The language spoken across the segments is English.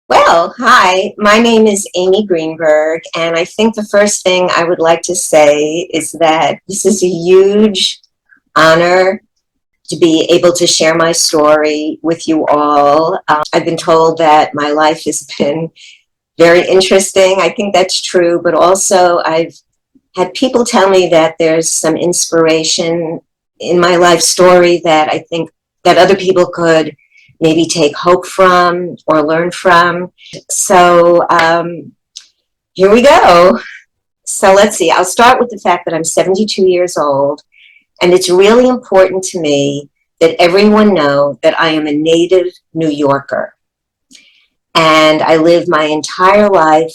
Well, hi, my name is Amy Greenberg, and I think the first thing I would like to say is that this is a huge honor to be able to share my story with you all. I've been told that my life has been very interesting. I think that's true, but also I've had people tell me that there's some inspiration in my life story that I think that other people could maybe take hope from or learn from. So here we go. So let's see. I'll start with the fact that I'm 72 years old, and it's really important to me that everyone know that I am a native New Yorker. And I lived my entire life,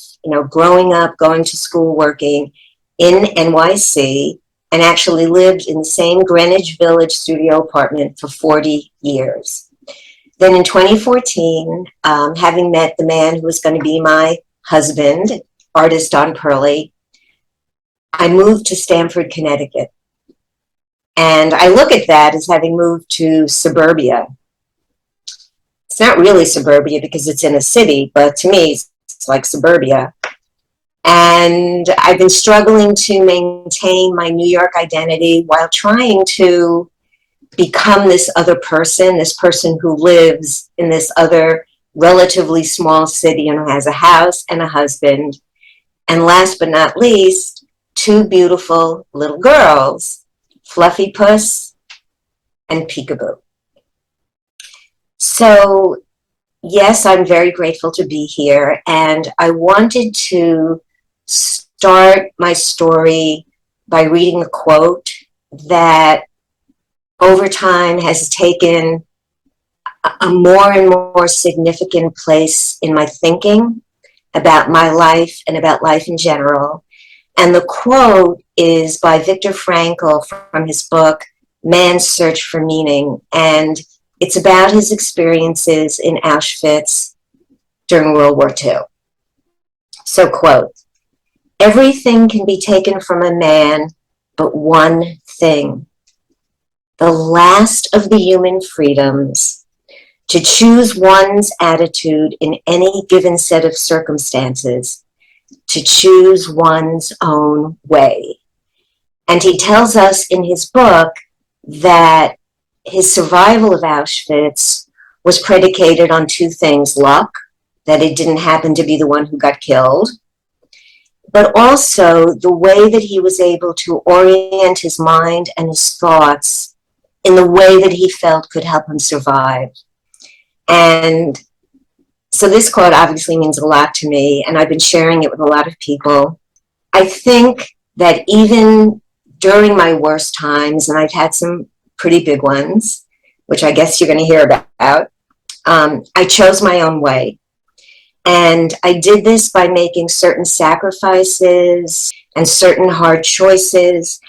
growing up, going to school, working in NYC, and actually lived in the same Greenwich Village studio apartment for 40 years. Then in 2014, having met the man who was going to be my husband, artist Don Pearly, I moved to Stamford, Connecticut. And I look at that as having moved to suburbia. It's not really suburbia because it's in a city, but to me, it's like suburbia. And I've been struggling to maintain my New York identity while trying to become this person who lives in this other relatively small city and who has a house and a husband. And last but not least, two beautiful little girls, Fluffy Puss and Peekaboo. So, yes, I'm very grateful to be here. And I wanted to start my story by reading a quote that over time has taken a more and more significant place in my thinking about my life and about life in general. And the quote is by Viktor Frankl from his book, Man's Search for Meaning. And it's about his experiences in Auschwitz during World War II. So, quote, everything can be taken from a man, but one thing, the last of the human freedoms, to choose one's attitude in any given set of circumstances, to choose one's own way. And he tells us in his book that his survival of Auschwitz was predicated on two things: luck, that it didn't happen to be the one who got killed, but also the way that he was able to orient his mind and his thoughts in the way that he felt could help him survive. And so this quote obviously means a lot to me, and I've been sharing it with a lot of people. I think that even during my worst times, and I've had some pretty big ones, which I guess you're going to hear about, I chose my own way. And I did this by making certain sacrifices and certain hard choices,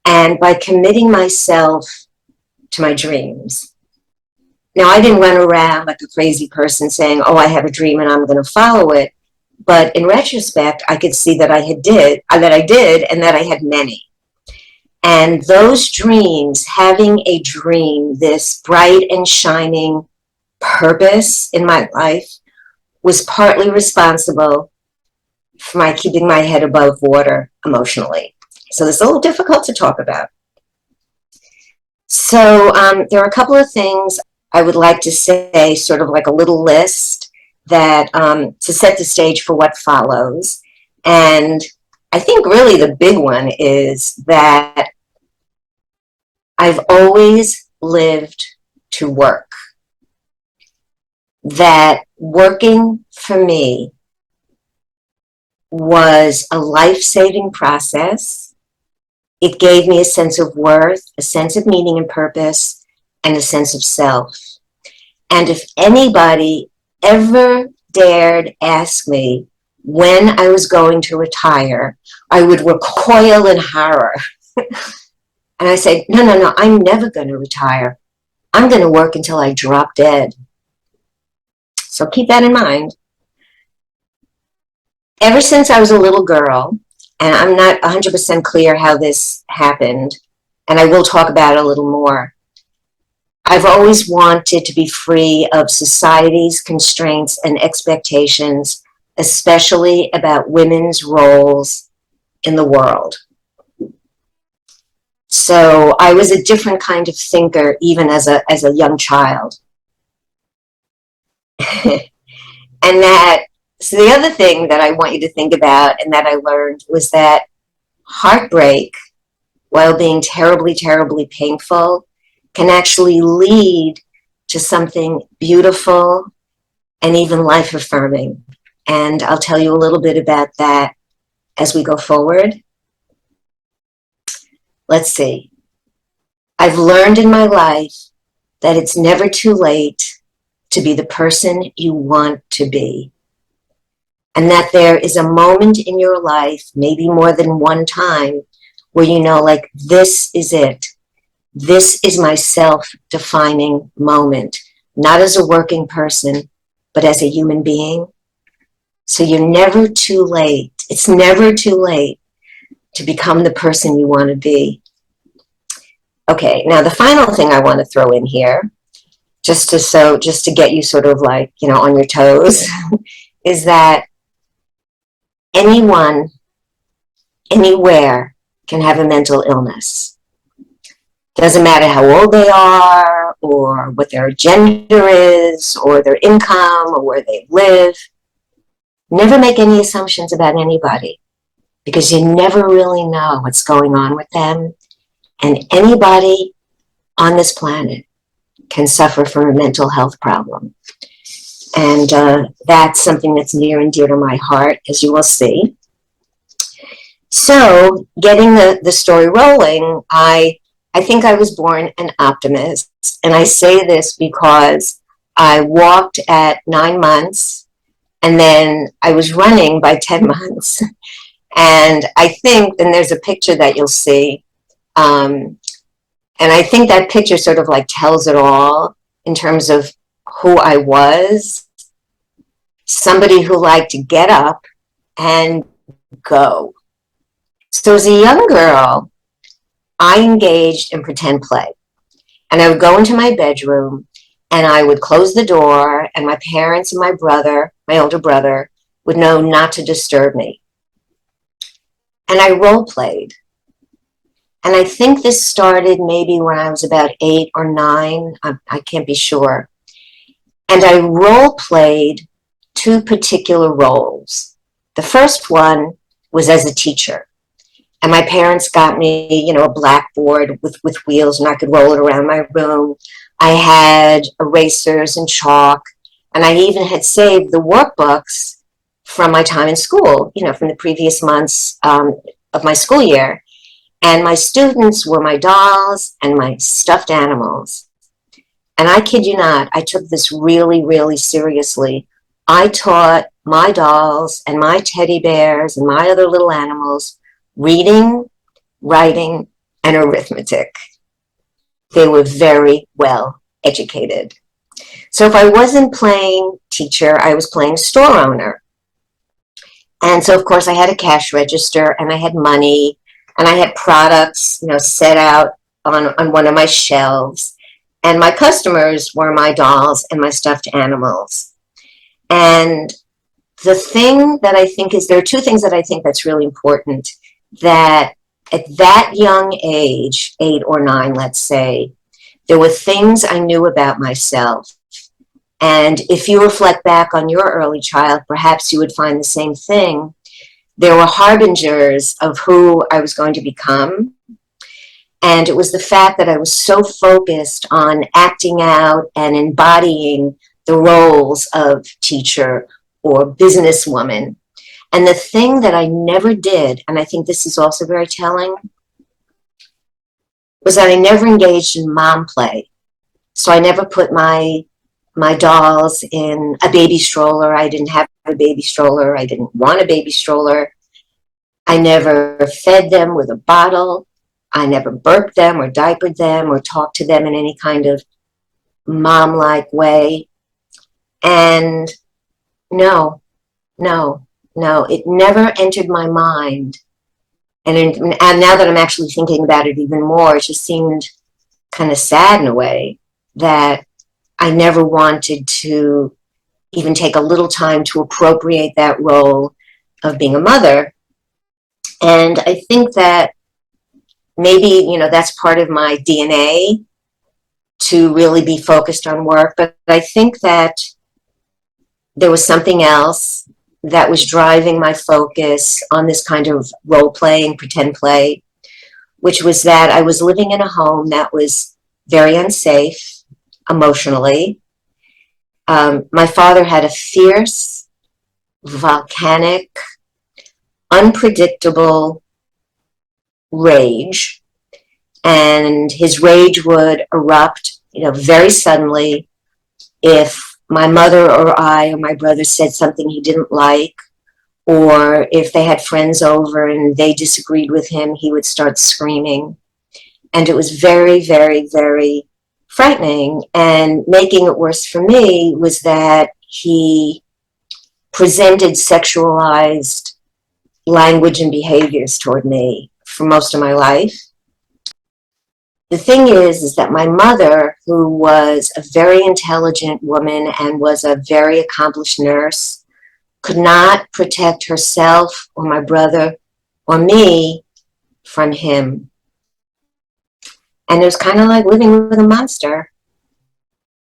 and by committing myself to my dreams. Now, I didn't run around like a crazy person saying, oh, I have a dream and I'm going to follow it. But in retrospect, I could see that I did, and that I had many. And those dreams, having a dream, this bright and shining purpose in my life, was partly responsible for my keeping my head above water emotionally. So this is a little difficult to talk about. So there are a couple of things I would like to say, sort of like a little list that to set the stage for what follows. And I think really the big one is that I've always lived to work. That working for me was a life-saving process. It gave me a sense of worth, a sense of meaning and purpose, and a sense of self. And if anybody ever dared ask me when I was going to retire, I would recoil in horror. And I say, no, I'm never going to retire. I'm going to work until I drop dead. So keep that in mind. Ever since I was a little girl, and I'm not 100% clear how this happened, and I will talk about it a little more, I've always wanted to be free of society's constraints and expectations, especially about women's roles in the world. So I was a different kind of thinker even as a young child. And that, so the other thing that I want you to think about and that I learned was that heartbreak, while being terribly, terribly painful, can actually lead to something beautiful and even life affirming. And I'll tell you a little bit about that as we go forward. Let's see. I've learned in my life that it's never too late to be the person you want to be. And that there is a moment in your life, maybe more than one time, where you know, like, this is it. This is my self-defining moment, not as a working person, but as a human being. So you're never too late. It's never too late to become the person you want to be. Okay, now the final thing I want to throw in here, just to get you sort of like, on your toes, is that anyone, anywhere can have a mental illness. Doesn't matter how old they are, or what their gender is, or their income, or where they live. Never make any assumptions about anybody, because you never really know what's going on with them. And anybody on this planet can suffer from a mental health problem. And that's something that's near and dear to my heart, as you will see. So, getting the story rolling, I think I was born an optimist. And I say this because I walked at 9 months, and then I was running by 10 months. And I think, and there's a picture that you'll see, and I think that picture sort of like tells it all in terms of who I was. Somebody who liked to get up and go. So as a young girl, I engaged in pretend play. And I would go into my bedroom and I would close the door, and my parents and my brother, my older brother, would know not to disturb me. And I role played. And I think this started maybe when I was about 8 or 9. I can't be sure. And I role played 2 particular roles. The first one was as a teacher. And my parents got me, a blackboard with wheels, and I could roll it around my room. I had erasers and chalk. And I even had saved the workbooks from my time in school, from the previous months of my school year. And my students were my dolls and my stuffed animals. And I kid you not, I took this really, really seriously. I taught my dolls and my teddy bears and my other little animals reading, writing, and arithmetic. They were very well educated. So if I wasn't playing teacher, I was playing store owner. And so, of course, I had a cash register, and I had money, and I had products, set out on one of my shelves. And my customers were my dolls and my stuffed animals. And the thing that I think there are 2 things that I think that's really important, that at that young age, 8 or 9, let's say, there were things I knew about myself. And if you reflect back on your early child, perhaps you would find the same thing. There were harbingers of who I was going to become. And it was the fact that I was so focused on acting out and embodying the roles of teacher or businesswoman. And the thing that I never did, and I think this is also very telling, was that I never engaged in mom play. So I never put my dolls in a baby stroller. I didn't have a baby stroller. I didn't want a baby stroller. I never fed them with a bottle. I never burped them or diapered them or talked to them in any kind of mom-like way. And no, it never entered my mind. And now that I'm actually thinking about it even more, it just seemed kind of sad in a way. that I never wanted to even take a little time to appropriate that role of being a mother. And I think that maybe, that's part of my DNA to really be focused on work. But I think that there was something else that was driving my focus on this kind of role playing, pretend play, which was that I was living in a home that was very unsafe emotionally. My father had a fierce, volcanic, unpredictable rage, and his rage would erupt, very suddenly if my mother or I or my brother said something he didn't like, or if they had friends over and they disagreed with him, he would start screaming. And it was very, very, very frightening. And making it worse for me was that he presented sexualized language and behaviors toward me for most of my life. The thing is that my mother, who was a very intelligent woman and was a very accomplished nurse, could not protect herself or my brother or me from him. And it was kind of like living with a monster,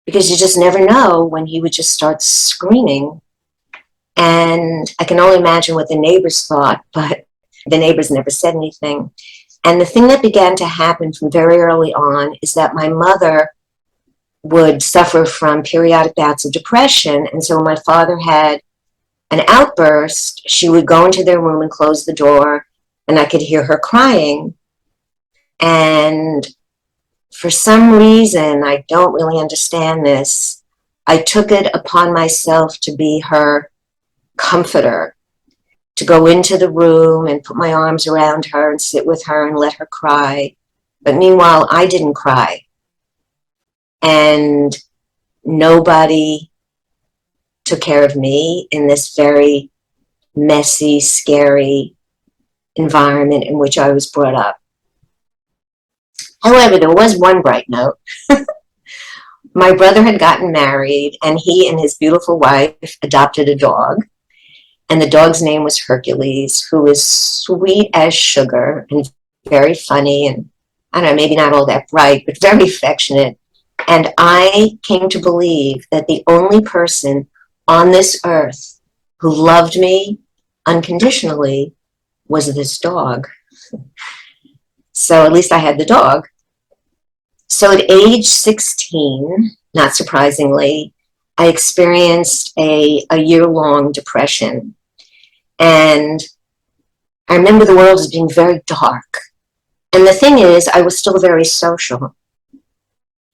because you just never know when he would just start screaming. And I can only imagine what the neighbors thought, but the neighbors never said anything. And the thing that began to happen from very early on is that my mother would suffer from periodic bouts of depression. And so when my father had an outburst, she would go into their room and close the door, and I could hear her crying. And for some reason, I don't really understand this, I took it upon myself to be her comforter, to go into the room and put my arms around her and sit with her and let her cry. But meanwhile, I didn't cry. And nobody took care of me in this very messy, scary environment in which I was brought up. However, there was one bright note. My brother had gotten married, and he and his beautiful wife adopted a dog. And the dog's name was Hercules, who was sweet as sugar and very funny, and I don't know, maybe not all that bright, but very affectionate. And I came to believe that the only person on this earth who loved me unconditionally was this dog. So at least I had the dog. So at age 16, not surprisingly, I experienced a year-long depression. And I remember the world as being very dark. And the thing is, I was still very social.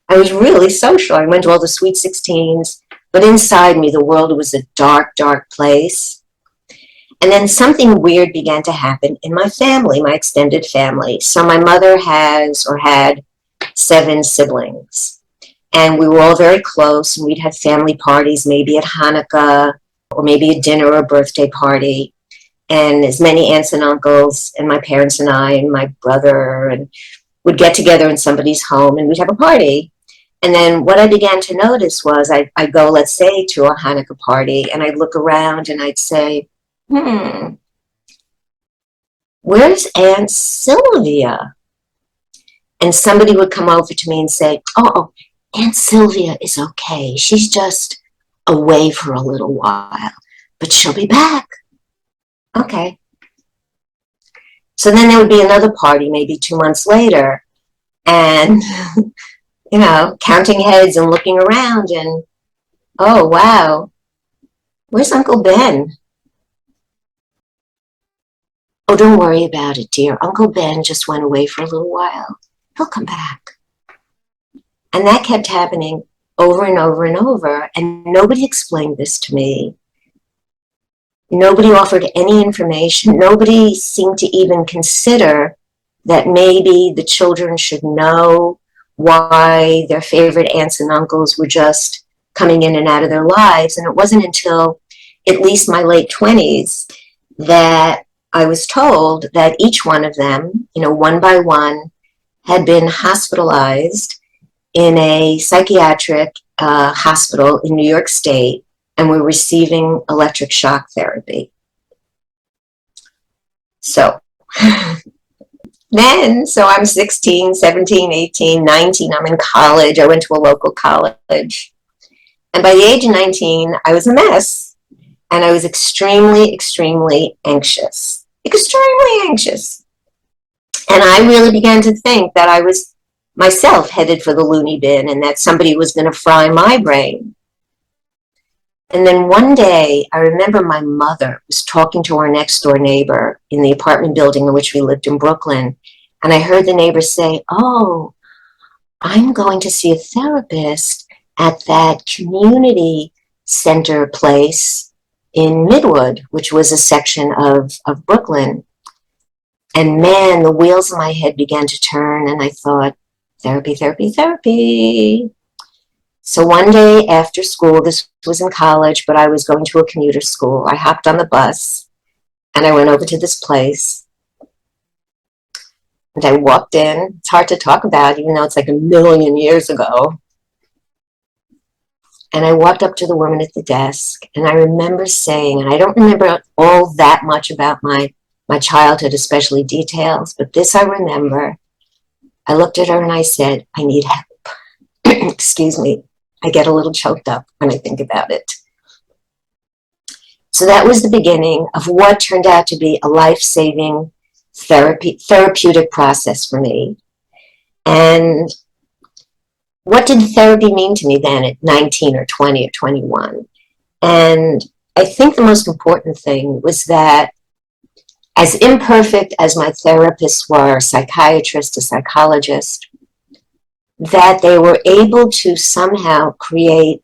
I was really social. I went to all the Sweet 16s, but inside me, the world was a dark, dark place. And then something weird began to happen in my family, my extended family. So my mother has or had 7 siblings. And we were all very close, and we'd have family parties, maybe at Hanukkah, or maybe a dinner or a birthday party. And as many aunts and uncles, and my parents and I, and my brother, and would get together in somebody's home, and we'd have a party. And then what I began to notice was I'd go, let's say, to a Hanukkah party, and I'd look around, and I'd say, where's Aunt Sylvia? And somebody would come over to me and say, oh, Aunt Sylvia is okay. She's just away for a little while, but she'll be back. Okay. So then there would be another party maybe 2 months later, and, counting heads and looking around, and, oh, wow, where's Uncle Ben? Oh, don't worry about it, dear. Uncle Ben just went away for a little while. He'll come back. And that kept happening over and over and over, and nobody explained this to me. Nobody offered any information. Nobody seemed to even consider that maybe the children should know why their favorite aunts and uncles were just coming in and out of their lives. And it wasn't until at least my late 20s that I was told that each one of them, one by one, had been hospitalized in a psychiatric hospital in New York State, and were receiving electric shock therapy. So so I'm 16, 17, 18, 19. I'm in college. I went to a local college. And by the age of 19, I was a mess. And I was extremely, extremely anxious. Extremely anxious. And I really began to think that I was myself headed for the loony bin and that somebody was going to fry my brain. And then one day, I remember my mother was talking to our next door neighbor in the apartment building in which we lived in Brooklyn. And I heard the neighbor say, "Oh, I'm going to see a therapist at that community center place in Midwood," which was a section of Brooklyn. And man, the wheels in my head began to turn, and I thought, therapy, therapy, therapy. So one day after school, this was in college, but I was going to a commuter school. I hopped on the bus and I went over to this place. And I walked in. It's hard to talk about, even though it's like a million years ago. And I walked up to the woman at the desk, and I remember saying, and I don't remember all that much about my childhood, especially details, but this I remember. I looked at her and I said, "I need help." Excuse me. I get a little choked up when I think about it. So that was the beginning of what turned out to be a life-saving therapeutic process for me. And what did therapy mean to me then at 19 or 20 or 21? And I think the most important thing was that as imperfect as my therapists were, a psychiatrist, a psychologist, that they were able to somehow create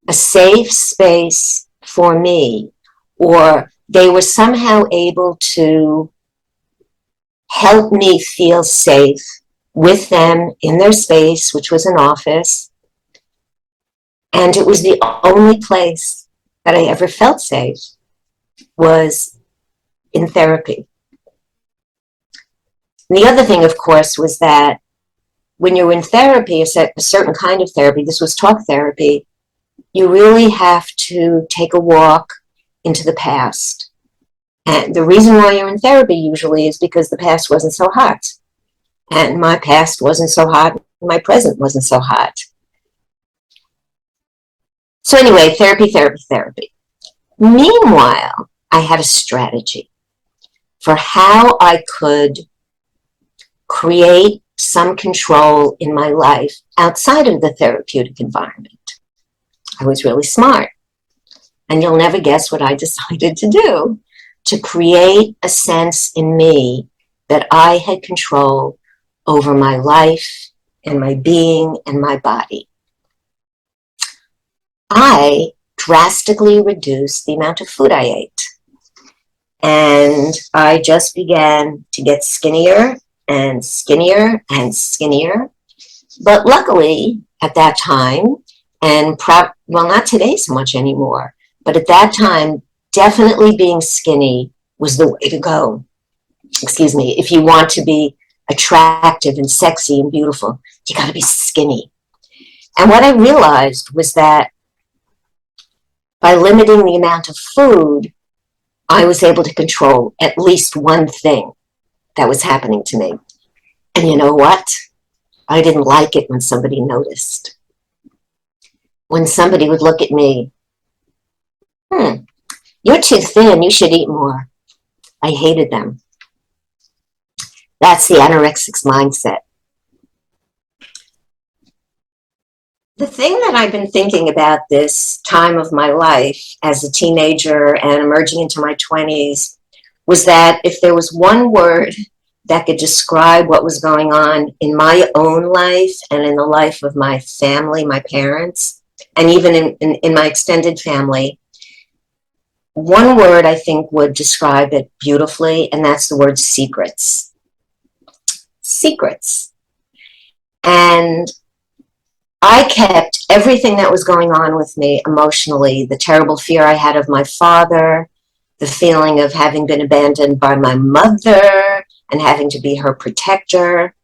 a safe space for me, or they were somehow able to help me feel safe with them in their space, which was an office. And it was the only place that I ever felt safe was in therapy. And the other thing, of course, was that when you're in therapy, a certain kind of therapy, this was talk therapy, you really have to take a walk into the past. And the reason why you're in therapy usually is because the past wasn't so hot. And my past wasn't so hot, my present wasn't so hot. So anyway, therapy, therapy, therapy. Meanwhile, I had a strategy for how I could create some control in my life outside of the therapeutic environment. I was really smart. And you'll never guess what I decided to do, to create a sense in me that I had control over my life and my being and my body. I drastically reduced the amount of food I ate. And I just began to get skinnier and skinnier and skinnier. But luckily, at that time, and well, not today so much anymore, but at that time, definitely being skinny was the way to go. Excuse me. If you want to be attractive and sexy and beautiful, you got to be skinny. And what I realized was that by limiting the amount of food, I was able to control at least one thing that was happening to me. And you know what? I didn't like it when somebody noticed. When somebody would look at me, "You're too thin, you should eat more." I hated them. That's the anorexic's mindset. The thing that I've been thinking about this time of my life as a teenager and emerging into my 20s was that if there was one word that could describe what was going on in my own life and in the life of my family, my parents, and even in my extended family, one word I think would describe it beautifully, and that's the word secrets. Secrets. And I kept everything that was going on with me emotionally, the terrible fear I had of my father, the feeling of having been abandoned by my mother and having to be her protector,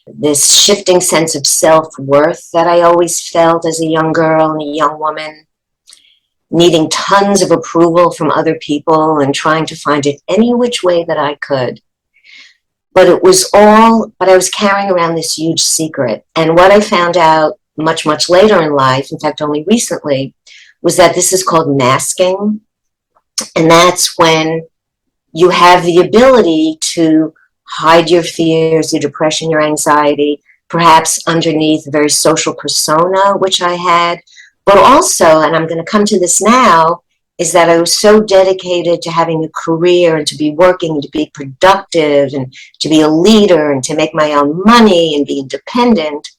this shifting sense of self-worth that I always felt as a young girl and a young woman, needing tons of approval from other people and trying to find it any which way that I could. But I was carrying around this huge secret. And what I found out much, much later in life, in fact, only recently, was that this is called masking. And that's when you have the ability to hide your fears, your depression, your anxiety, perhaps underneath a very social persona, which I had. But also, and I'm going to come to this now, is that I was so dedicated to having a career and to be working and to be productive and to be a leader and to make my own money and be independent,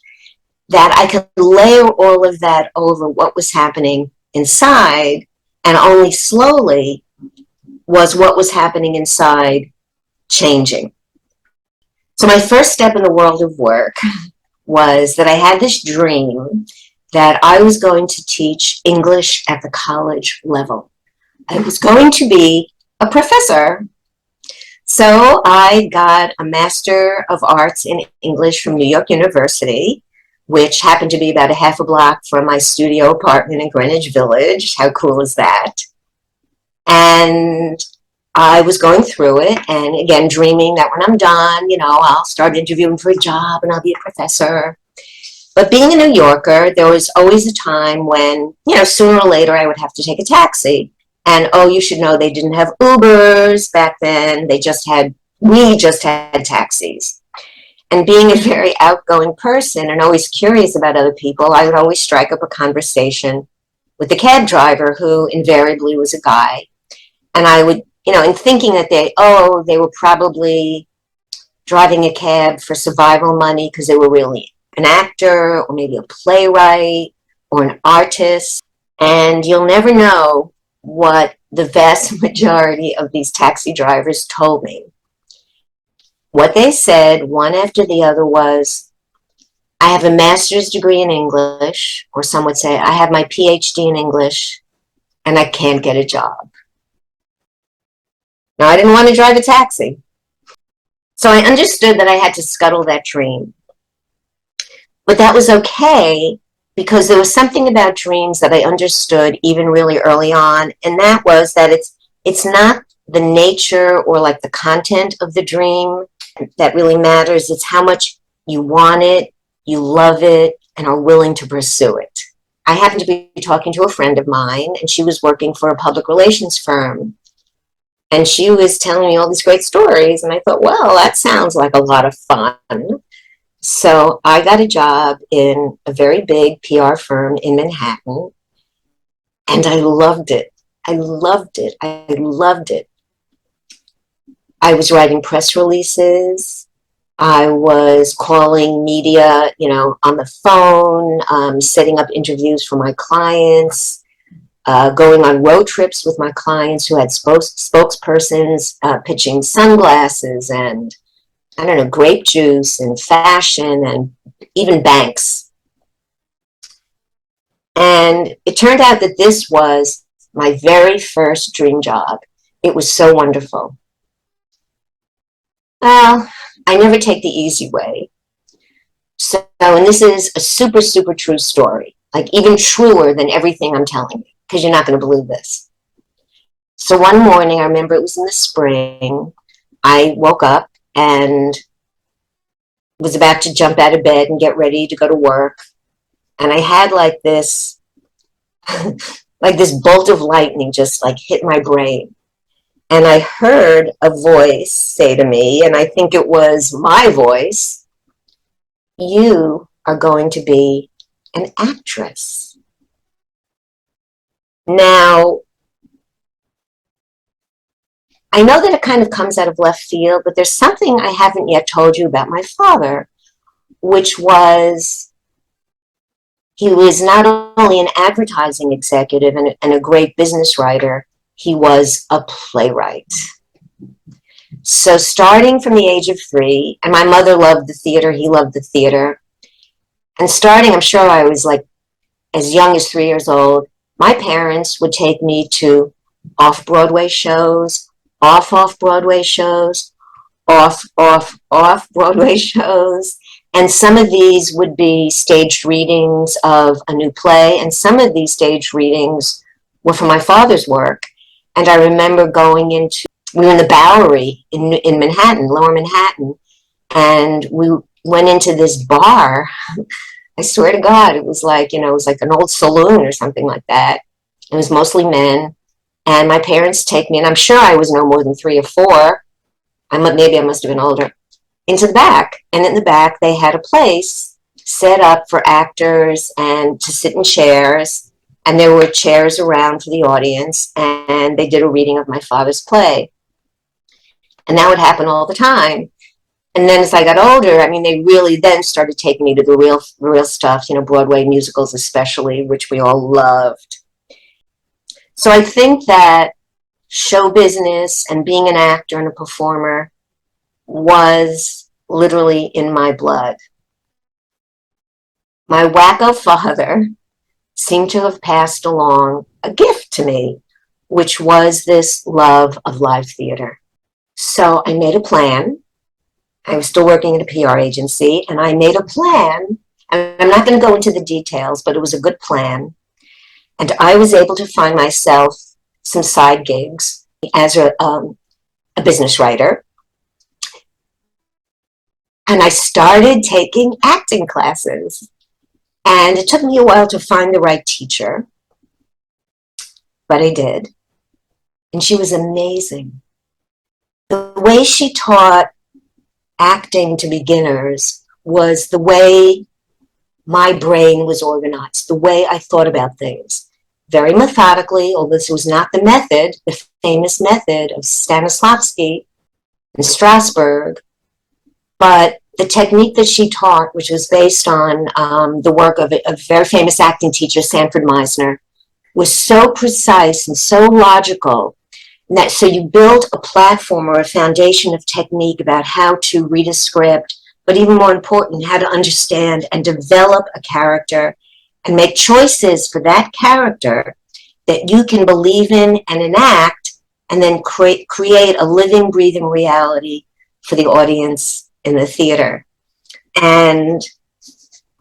that I could layer all of that over what was happening inside, and only slowly was what was happening inside changing. So my first step in the world of work was that I had this dream that I was going to teach English at the college level. I was going to be a professor. So I got a Master of Arts in English from New York University, which happened to be about a half a block from my studio apartment in Greenwich Village. How cool is that? And I was going through it, and again, dreaming that when I'm done, I'll start interviewing for a job and I'll be a professor. But being a New Yorker, there was always a time when, sooner or later I would have to take a taxi. And you should know they didn't have Ubers back then. We just had taxis. And being a very outgoing person and always curious about other people, I would always strike up a conversation with the cab driver, who invariably was a guy. And I would, in thinking that they were probably driving a cab for survival money because they were really an actor or maybe a playwright or an artist. And you'll never know what the vast majority of these taxi drivers told me. What they said, one after the other, was, I have a master's degree in English, or some would say, I have my PhD in English, and I can't get a job. Now, I didn't want to drive a taxi. So I understood that I had to scuttle that dream. But that was okay, because there was something about dreams that I understood even really early on, and that was that it's not the nature or like the content of the dream that really matters. It's how much you want it, you love it, and are willing to pursue it. I happened to be talking to a friend of mine, and she was working for a public relations firm. And she was telling me all these great stories, and I thought, well, that sounds like a lot of fun. So I got a job in a very big PR firm in Manhattan, and I loved it. I loved it. I loved it. I was writing press releases. I was calling media, on the phone, setting up interviews for my clients, going on road trips with my clients who had spokespersons, pitching sunglasses and, grape juice and fashion and even banks. And it turned out that this was my very first dream job. It was so wonderful. Well, I never take the easy way. So, and this is a super, super true story, like even truer than everything I'm telling you, because you're not going to believe this. So one morning, I remember it was in the spring, I woke up and was about to jump out of bed and get ready to go to work. And I had like this bolt of lightning just like hit my brain. And I heard a voice say to me, and I think it was my voice, you are going to be an actress. Now, I know that it kind of comes out of left field, but there's something I haven't yet told you about my father, which was he was not only an advertising executive and a great business writer, he was a playwright. So starting from the age of 3, and my mother loved the theater, he loved the theater. And starting, I'm sure I was like as young as 3 years old, my parents would take me to off-Broadway shows, off-Broadway shows, off-Broadway shows. And some of these would be staged readings of a new play, and some of these staged readings were from my father's work. And I remember we were in the Bowery in Manhattan, Lower Manhattan, and we went into this bar. I swear to God, it was like, it was like an old saloon or something like that. It was mostly men. And my parents take me, and I'm sure I was no more than 3 or 4. Maybe I must have been older, into the back. And in the back, they had a place set up for actors and to sit in chairs. And there were chairs around for the audience. And they did a reading of my father's play. And that would happen all the time. And then as I got older, they really then started taking me to the real stuff, Broadway musicals especially, which we all loved. So I think that show business and being an actor and a performer was literally in my blood. My wacko father seemed to have passed along a gift to me, which was this love of live theater. So I made a plan. I was still working at a PR agency, and I made a plan. And I'm not going to go into the details, but it was a good plan. And I was able to find myself some side gigs as a business writer. And I started taking acting classes. And it took me a while to find the right teacher, but I did. And she was amazing. The way she taught acting to beginners was the way my brain was organized, the way I thought about things. Very methodically, although this was not the famous method of Stanislavski and Strasberg, but the technique that she taught, which was based on the work of a very famous acting teacher, Sanford Meisner, was so precise and so logical. So you build a platform or a foundation of technique about how to read a script, but even more important, how to understand and develop a character and make choices for that character that you can believe in and enact, and then create a living, breathing reality for the audience in the theater. And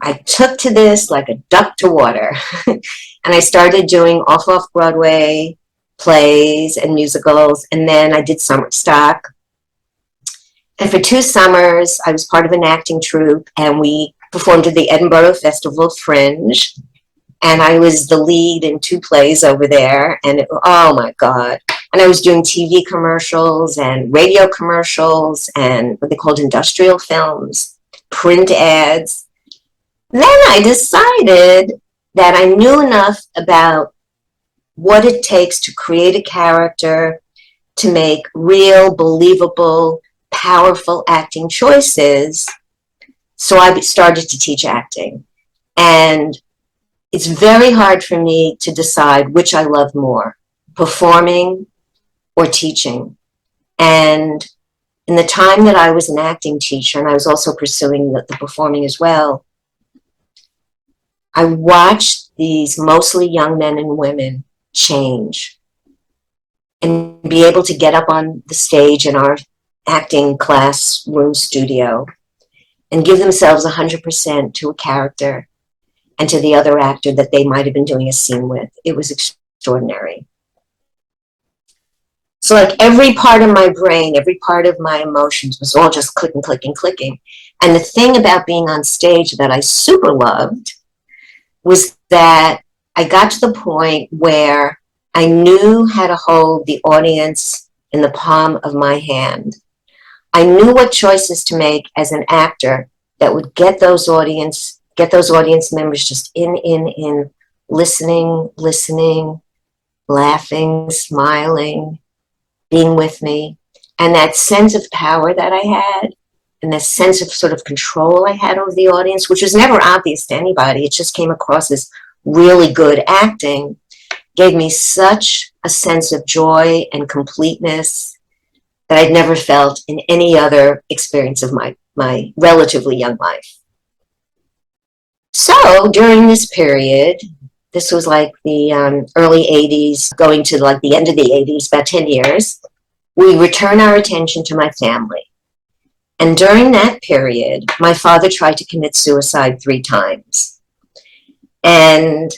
I took to this like a duck to water. And I started doing off-Broadway plays and musicals, and then I did summer stock. And for 2 summers, I was part of an acting troupe, and we performed at the Edinburgh Festival Fringe, and I was the lead in 2 plays over there, and oh my God. And I was doing TV commercials and radio commercials and what they called industrial films, print ads. Then I decided that I knew enough about what it takes to create a character, to make real, believable, powerful acting choices. So I started to teach acting. And it's very hard for me to decide which I love more, performing or teaching. And in the time that I was an acting teacher, and I was also pursuing the performing as well, I watched these mostly young men and women change and be able to get up on the stage in our acting classroom studio and give themselves 100% to a character and to the other actor that they might have been doing a scene with. It was extraordinary. So like every part of my brain, every part of my emotions was all just clicking, clicking, clicking. And the thing about being on stage that I super loved was that I got to the point where I knew how to hold the audience in the palm of my hand. I knew what choices to make as an actor that would get those audience members just in, listening, laughing, smiling, being with me. And that sense of power that I had, and that sense of sort of control I had over the audience, which was never obvious to anybody, it just came across as really good acting, gave me such a sense of joy and completeness that I'd never felt in any other experience of my relatively young life. So during this period, this was like the early 80s, going to like the end of the 80s, about 10 years, we return our attention to my family. And during that period, my father tried to commit suicide 3 times. And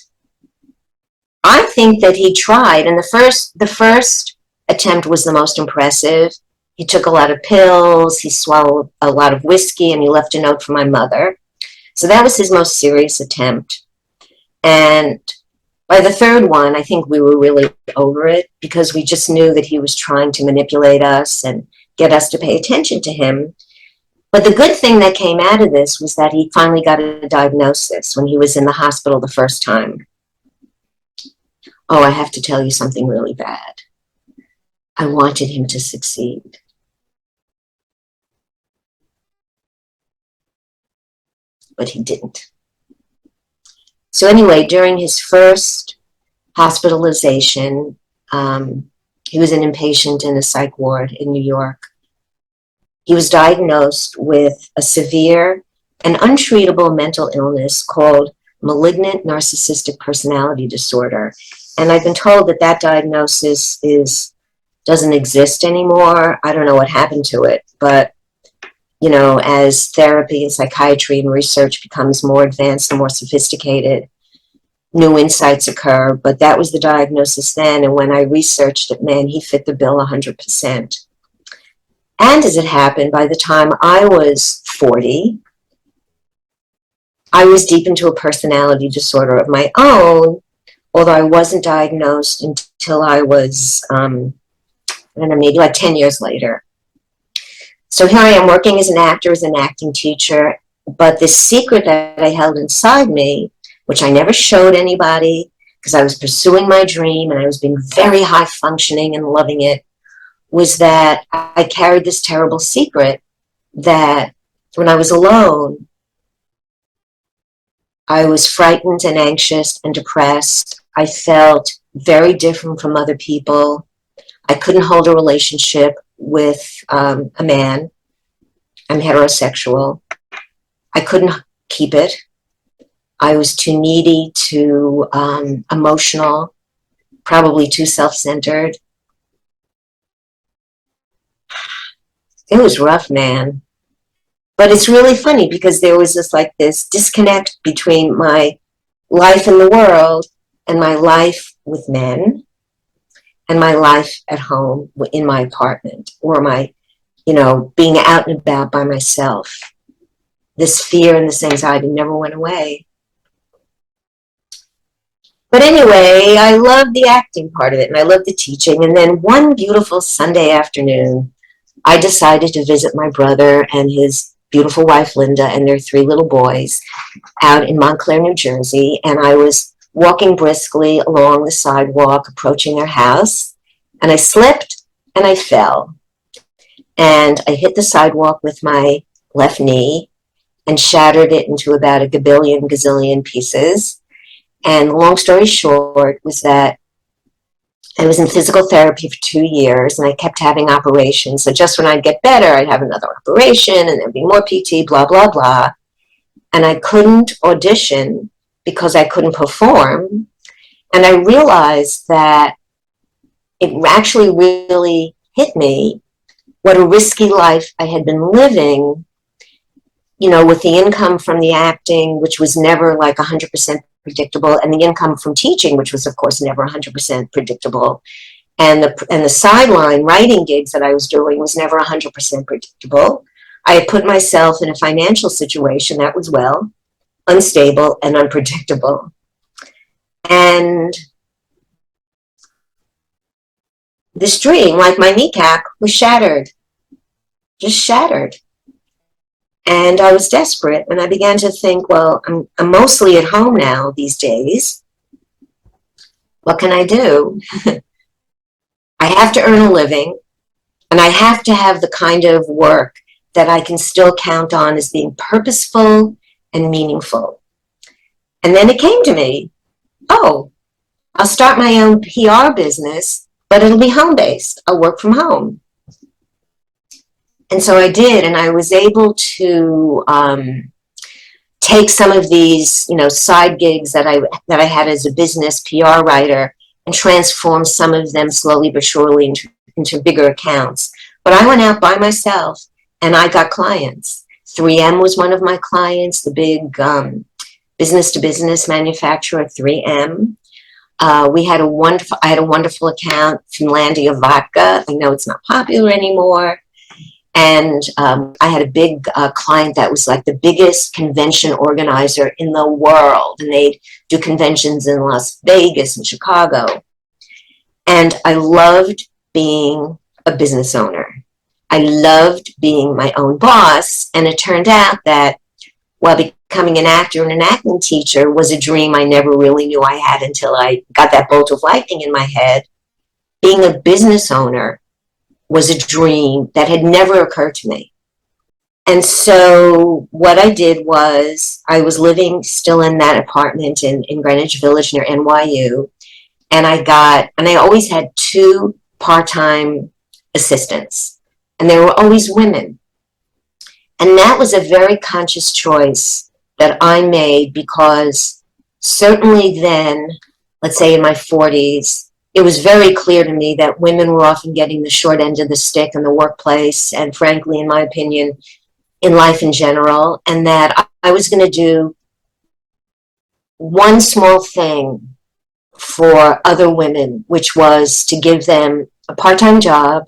I think that he tried, and the first attempt was the most impressive. He took a lot of pills, he swallowed a lot of whiskey, and he left a note for my mother. So that was his most serious attempt. And by the third one, I think we were really over it because we just knew that he was trying to manipulate us and get us to pay attention to him. But the good thing that came out of this was that he finally got a diagnosis when he was in the hospital the first time. Oh, I have to tell you something really bad. I wanted him to succeed. But he didn't. So anyway, during his first hospitalization, he was an inpatient in a psych ward in New York. He was diagnosed with a severe and untreatable mental illness called malignant narcissistic personality disorder. And I've been told that that diagnosis doesn't exist anymore. I don't know what happened to it, but you know, as therapy and psychiatry and research becomes more advanced and more sophisticated, new insights occur. But that was the diagnosis then. And when I researched it, man, he fit the bill 100%. And as it happened, by the time I was 40, I was deep into a personality disorder of my own, although I wasn't diagnosed until I was, I don't know, maybe like 10 years later. So here I am working as an actor, as an acting teacher, but this secret that I held inside me, which I never showed anybody because I was pursuing my dream and I was being very high functioning and loving it, was that I carried this terrible secret that when I was alone, I was frightened and anxious and depressed. I felt very different from other people. I couldn't hold a relationship with a man. I'm heterosexual. I couldn't keep it. I was too needy, too emotional, probably too self-centered. It was rough, man. But it's really funny because there was this disconnect between my life in the world and my life with men and my life at home in my apartment or my, being out and about by myself. This fear and this anxiety never went away. But anyway, I loved the acting part of it and I loved the teaching. And then one beautiful Sunday afternoon, I decided to visit my brother and his beautiful wife, Linda, and their 3 little boys out in Montclair, New Jersey. And I was walking briskly along the sidewalk, approaching their house, and I slipped and I fell. And I hit the sidewalk with my left knee and shattered it into about a gazillion pieces. And long story short was that I was in physical therapy for 2 years and I kept having operations. So just when I'd get better, I'd have another operation and there'd be more PT, blah, blah, blah. And I couldn't audition because I couldn't perform. And I realized that it actually really hit me what a risky life I had been living, with the income from the acting, which was never like 100% predictable, and the income from teaching, which was, of course, never 100% predictable. And the sideline writing gigs that I was doing was never 100% predictable. I had put myself in a financial situation that was, unstable and unpredictable. And this dream, like my kneecap, was shattered, just shattered. And I was desperate, and I began to think, well, I'm mostly at home now these days. What can I do? I have to earn a living, and I have to have the kind of work that I can still count on as being purposeful and meaningful. And then it came to me, oh, I'll start my own PR business, but it'll be home-based. I'll work from home. And so I did, and I was able to take some of these, side gigs that I had as a business PR writer and transform some of them slowly but surely into bigger accounts. But I went out by myself and I got clients. 3M was one of my clients, the big business-to-business manufacturer, 3M. I had a wonderful account, Finlandia Vodka. I know it's not popular anymore. And I had a big client that was like the biggest convention organizer in the world. And they'd do conventions in Las Vegas and Chicago. And I loved being a business owner. I loved being my own boss. And it turned out that while becoming an actor and an acting teacher was a dream I never really knew I had until I got that bolt of lightning in my head, being a business owner was a dream that had never occurred to me. And so what I did was I was living still in that apartment in Greenwich Village near NYU. And I always had 2 part-time assistants, and they were always women. And that was a very conscious choice that I made, because certainly then, let's say in my 40s, it was very clear to me that women were often getting the short end of the stick in the workplace, and frankly, in my opinion, in life in general, and that I was going to do one small thing for other women, which was to give them a part-time job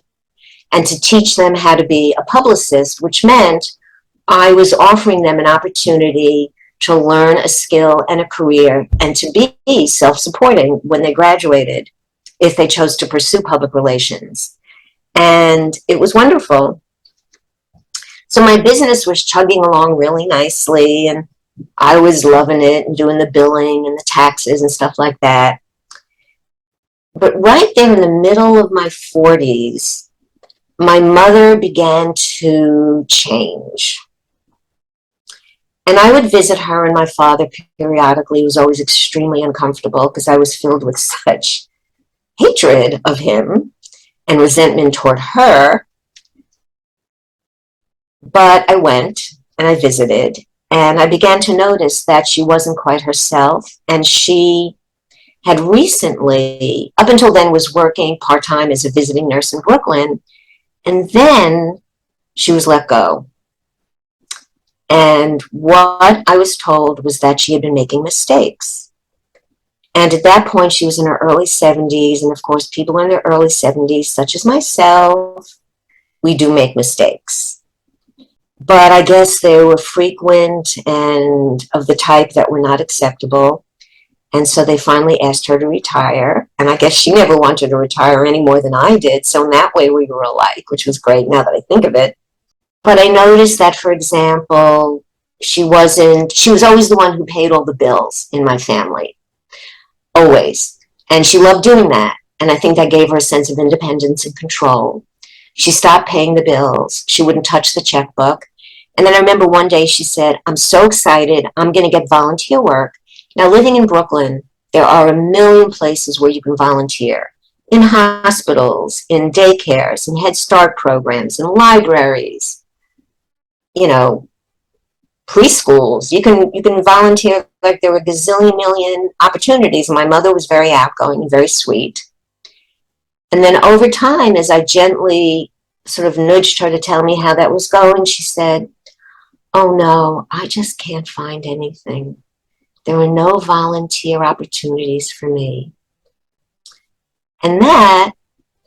and to teach them how to be a publicist, which meant I was offering them an opportunity to learn a skill and a career and to be self-supporting when they graduated, if they chose to pursue public relations. And it was wonderful. So my business was chugging along really nicely, and I was loving it and doing the billing and the taxes and stuff like that. But right there in the middle of my 40s, my mother began to change. And I would visit her and my father periodically. It was always extremely uncomfortable because I was filled with such hatred of him and resentment toward her. But I went and I visited, and I began to notice that she wasn't quite herself, and she had recently, up until then, was working part-time as a visiting nurse in Brooklyn, and then she was let go. And what I was told was that she had been making mistakes. And at that point, she was in her early 70s, and of course, people in their early 70s, such as myself, we do make mistakes. But I guess they were frequent and of the type that were not acceptable. And so they finally asked her to retire. And I guess she never wanted to retire any more than I did. So in that way, we were alike, which was great now that I think of it. But I noticed that, for example, she was always the one who paid all the bills in my family. Always. And she loved doing that. And I think that gave her a sense of independence and control. She stopped paying the bills. She wouldn't touch the checkbook. And then I remember one day she said, "I'm so excited. I'm going to get volunteer work." Now, living in Brooklyn, there are a million places where you can volunteer. In hospitals, in daycares, in Head Start programs, in libraries, preschools. You can volunteer. Like, there were a gazillion million opportunities. My mother was very outgoing and very sweet. And then over time, as I gently sort of nudged her to tell me how that was going, she said, "Oh no, I just can't find anything. There are no volunteer opportunities for me." And that,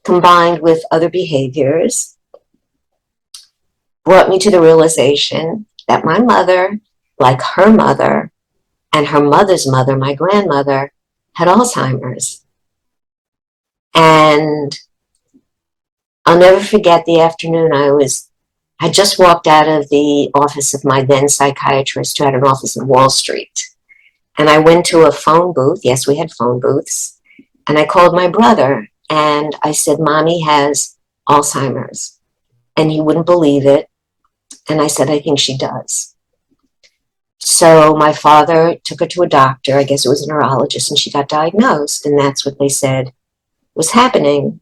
combined with other behaviors, brought me to the realization that my mother, like her mother and her mother's mother, my grandmother, had Alzheimer's. And I'll never forget the afternoon I just walked out of the office of my then psychiatrist, who had an office in Wall Street. And I went to a phone booth. Yes, we had phone booths. And I called my brother and I said, "Mommy has Alzheimer's." And he wouldn't believe it. And I said, "I think she does." So my father took her to a doctor. I guess it was a neurologist, and she got diagnosed. And that's what they said was happening.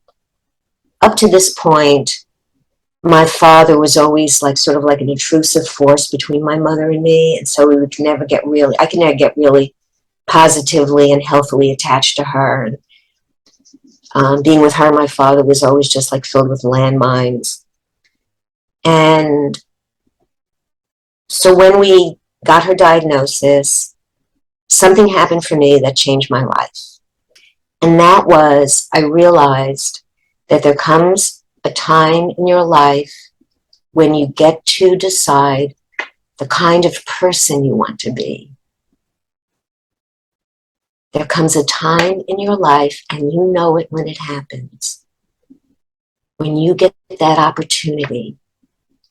Up to this point, my father was always sort of like an intrusive force between my mother and me. And so I could never get really positively and healthily attached to her. And being with her, my father was always just filled with landmines. And so when we got her diagnosis, something happened for me that changed my life. And that was, I realized that there comes a time in your life when you get to decide the kind of person you want to be. There comes a time in your life, and you know it when it happens, when you get that opportunity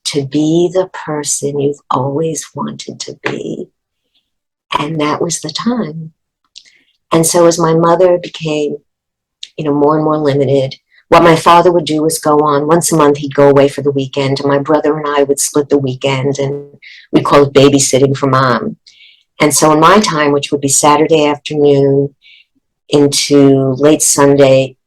to be the person you've always wanted to be. And that was the time. And so as my mother became, more and more limited, what my father would do was go on once a month. He'd go away for the weekend, and my brother and I would split the weekend, and we call it babysitting for mom. And so in my time, which would be Saturday afternoon into late Sunday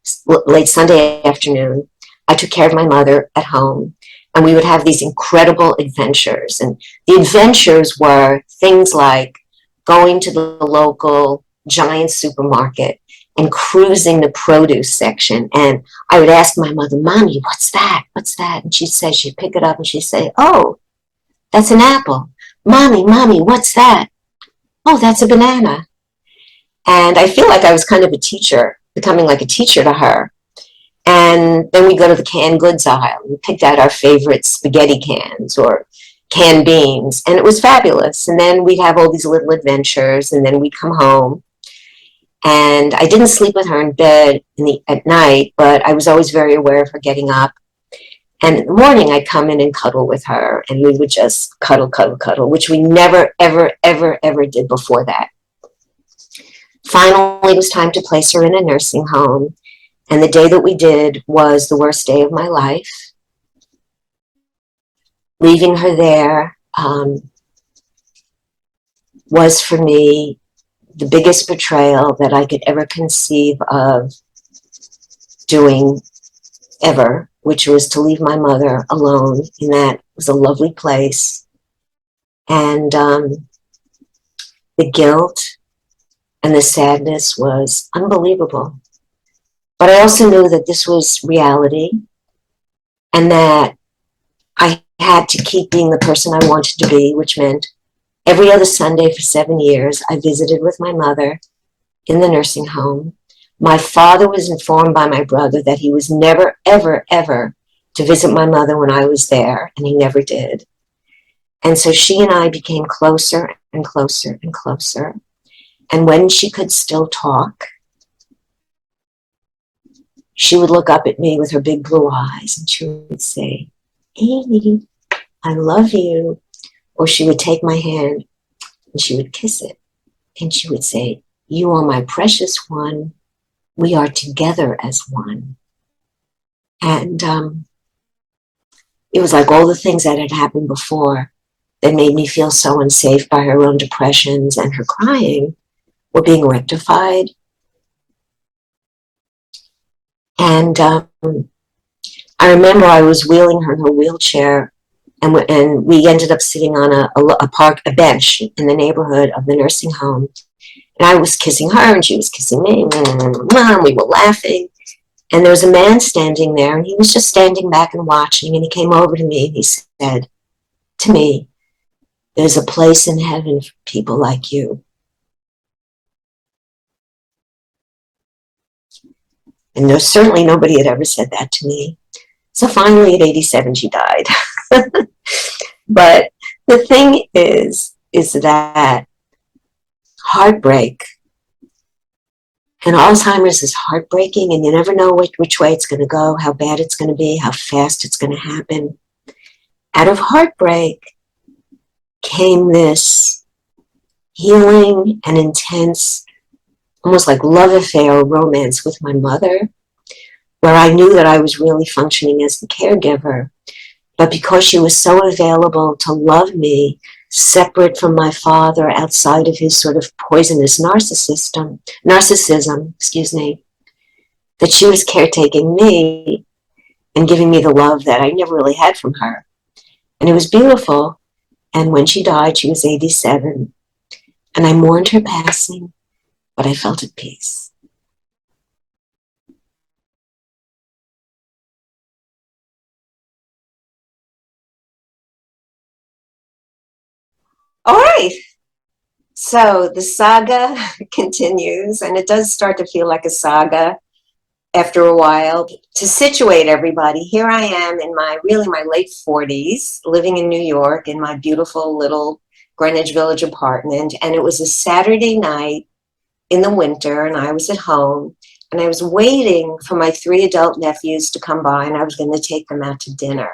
afternoon, I took care of my mother at home, and we would have these incredible adventures. And the adventures were things like going to the local giant supermarket and cruising the produce section. And I would ask my mother, Mommy, what's that? What's that? And she'd pick it up and she'd say, oh, that's an apple. Mommy, what's that? Oh, that's a banana. And I feel like I was kind of a teacher, becoming like a teacher to her. And then we go to the canned goods aisle. We picked out our favorite spaghetti cans or canned beans, and it was fabulous. And then we'd have all these little adventures, and then we'd come home. And I didn't sleep with her in bed at night, but I was always very aware of her getting up. And in the morning, I'd come in and cuddle with her, and we would just cuddle, which we never, ever, ever, ever did before that. Finally, it was time to place her in a nursing home. And the day that we did was the worst day of my life. Leaving her there was for me the biggest betrayal that I could ever conceive of doing ever, which was to leave my mother alone in that was a lovely place. And the guilt and the sadness was unbelievable. But I also knew that this was reality and that I had to keep being the person I wanted to be, which meant every other Sunday for 7 years, I visited with my mother in the nursing home. My father was informed by my brother that he was never, ever, ever to visit my mother when I was there, and he never did. And so she and I became closer and closer and closer. And when she could still talk, she would look up at me with her big blue eyes and she would say, Amy, I love you. Or she would take my hand and she would kiss it. And she would say, you are my precious one. We are together as one. And it was like all the things that had happened before that made me feel so unsafe by her own depressions and her crying were being rectified. And I remember I was wheeling her in her wheelchair, and we ended up sitting on a bench in the neighborhood of the nursing home. And I was kissing her, and she was kissing me. And we were laughing. And there was a man standing there, and he was just standing back and watching. And he came over to me, and he said to me, there's a place in heaven for people like you. And there's certainly nobody had ever said that to me. So finally, at 87, she died. But the thing is that heartbreak and Alzheimer's is heartbreaking, and you never know which way it's going to go, how bad it's going to be, how fast it's going to happen. Out of heartbreak came this healing and intense, almost like love affair or romance with my mother, where I knew that I was really functioning as the caregiver. But because she was so available to love me, separate from my father, outside of his sort of poisonous narcissism, that she was caretaking me and giving me the love that I never really had from her. And it was beautiful. And when she died, she was 87. And I mourned her passing, but I felt at peace. All right. So the saga continues, and it does start to feel like a saga after a while. To situate everybody, here I am in my late 40s, living in New York in my beautiful little Greenwich Village apartment. And it was a Saturday night in the winter, and I was at home, and I was waiting for my 3 adult nephews to come by, and I was going to take them out to dinner.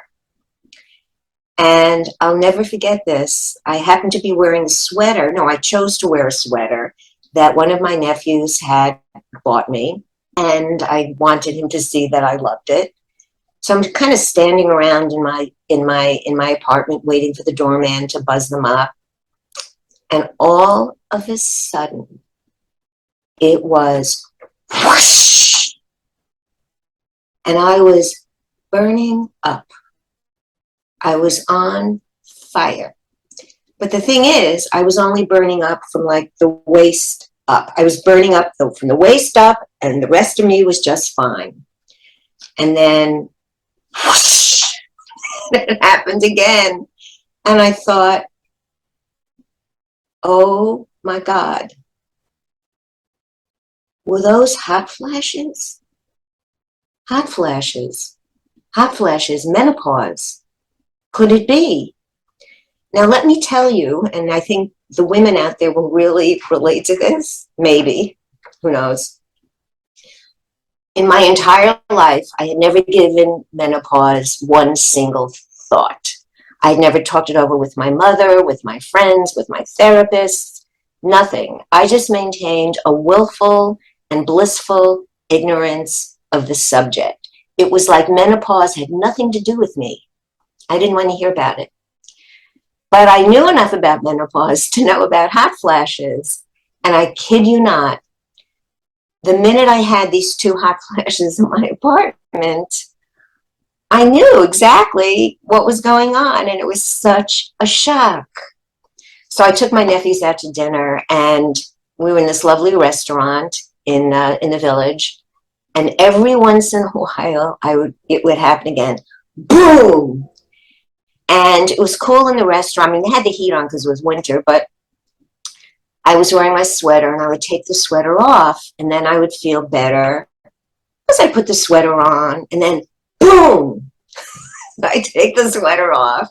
And I'll never forget this. I happened to be wearing a sweater. No, I chose to wear a sweater that one of my nephews had bought me, and I wanted him to see that I loved it. So I'm kind of standing around in my apartment waiting for the doorman to buzz them up. And all of a sudden, it was whoosh, and I was burning up. I was on fire. But the thing is, I was only burning up from like the waist up. I was burning up from the waist up, and the rest of me was just fine. And then whoosh, it happened again. And I thought, oh my God, were those hot flashes? Hot flashes, hot flashes, menopause. Could it be? Now, let me tell you, and I think the women out there will really relate to this, maybe, who knows. In my entire life, I had never given menopause one single thought. I had never talked it over with my mother, with my friends, with my therapist, nothing. I just maintained a willful and blissful ignorance of the subject. It was like menopause had nothing to do with me. I didn't want to hear about it. But I knew enough about menopause to know about hot flashes. And I kid you not, the minute I had these 2 hot flashes in my apartment, I knew exactly what was going on. And it was such a shock. So I took my nephews out to dinner, and we were in this lovely restaurant in the village. And every once in a while, it would happen again. Boom! And it was cool in the restaurant. I mean, they had the heat on because it was winter, but I was wearing my sweater, and I would take the sweater off, and then I would feel better because I put the sweater on, and then boom, I take the sweater off.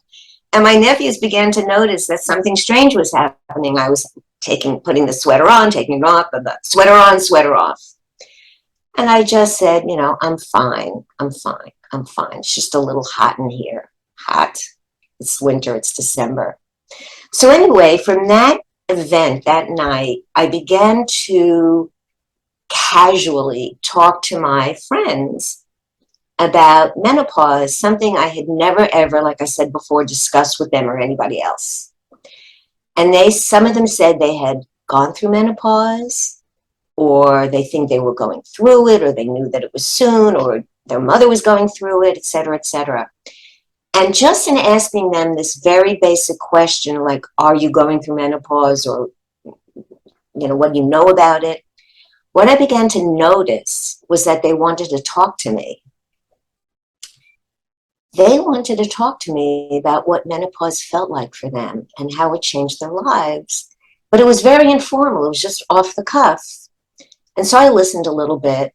And my nephews began to notice that something strange was happening. I was putting the sweater on, taking it off, the sweater on, sweater off. And I just said, I'm fine. I'm fine. I'm fine. It's just a little hot in here. Hot. It's winter. It's December. So anyway, from that event that night, I began to casually talk to my friends about menopause, something I had never, ever, like I said before, discussed with them or anybody else. And some of them said they had gone through menopause, or they think they were going through it, or they knew that it was soon, or their mother was going through it, et cetera, et cetera. And just in asking them this very basic question, like, are you going through menopause, or, what do you know about it? What I began to notice was that they wanted to talk to me. They wanted to talk to me about what menopause felt like for them and how it changed their lives. But it was very informal. It was just off the cuff. And so I listened a little bit,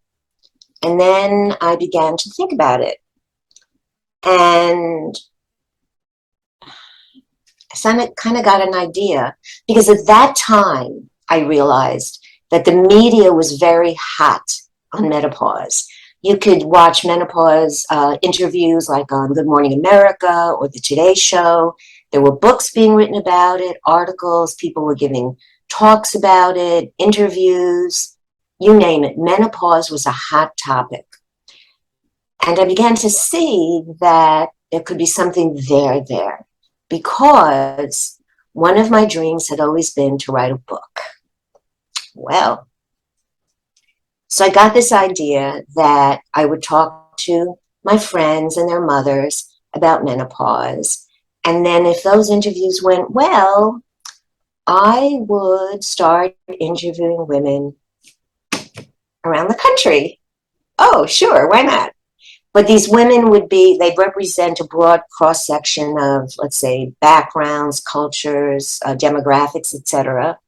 and then I began to think about it. And I kind of got an idea, because at that time I realized that the media was very hot on menopause. You could watch menopause interviews like on Good Morning America or the Today Show. There were books being written about it, articles, people were giving talks about it, interviews, you name it. Menopause was a hot topic. And I began to see that there could be something there, because one of my dreams had always been to write a book. Well, so I got this idea that I would talk to my friends and their mothers about menopause. And then if those interviews went well, I would start interviewing women around the country. Oh, sure, why not? But these women they'd represent a broad cross section of, let's say, backgrounds, cultures, demographics, etc.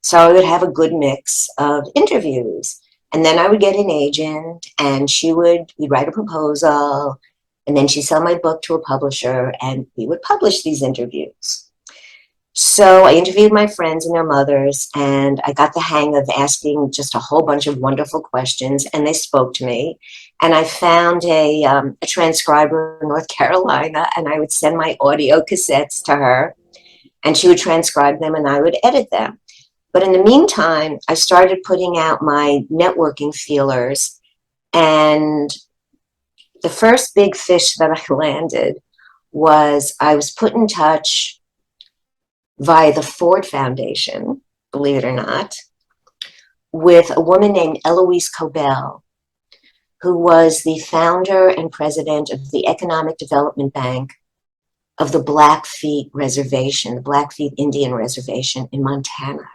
So I would have a good mix of interviews. And then I would get an agent and we'd write a proposal, and then she'd sell my book to a publisher and we would publish these interviews. So I interviewed my friends and their mothers, and I got the hang of asking just a whole bunch of wonderful questions, and they spoke to me. And I found a transcriber in North Carolina, and I would send my audio cassettes to her, and she would transcribe them, and I would edit them. But in the meantime, I started putting out my networking feelers, and the first big fish that I landed was I was put in touch via the Ford Foundation, believe it or not, with a woman named Eloise Cobell, who was the founder and president of the Economic Development Bank of the Blackfeet Reservation, the Blackfeet Indian Reservation in Montana.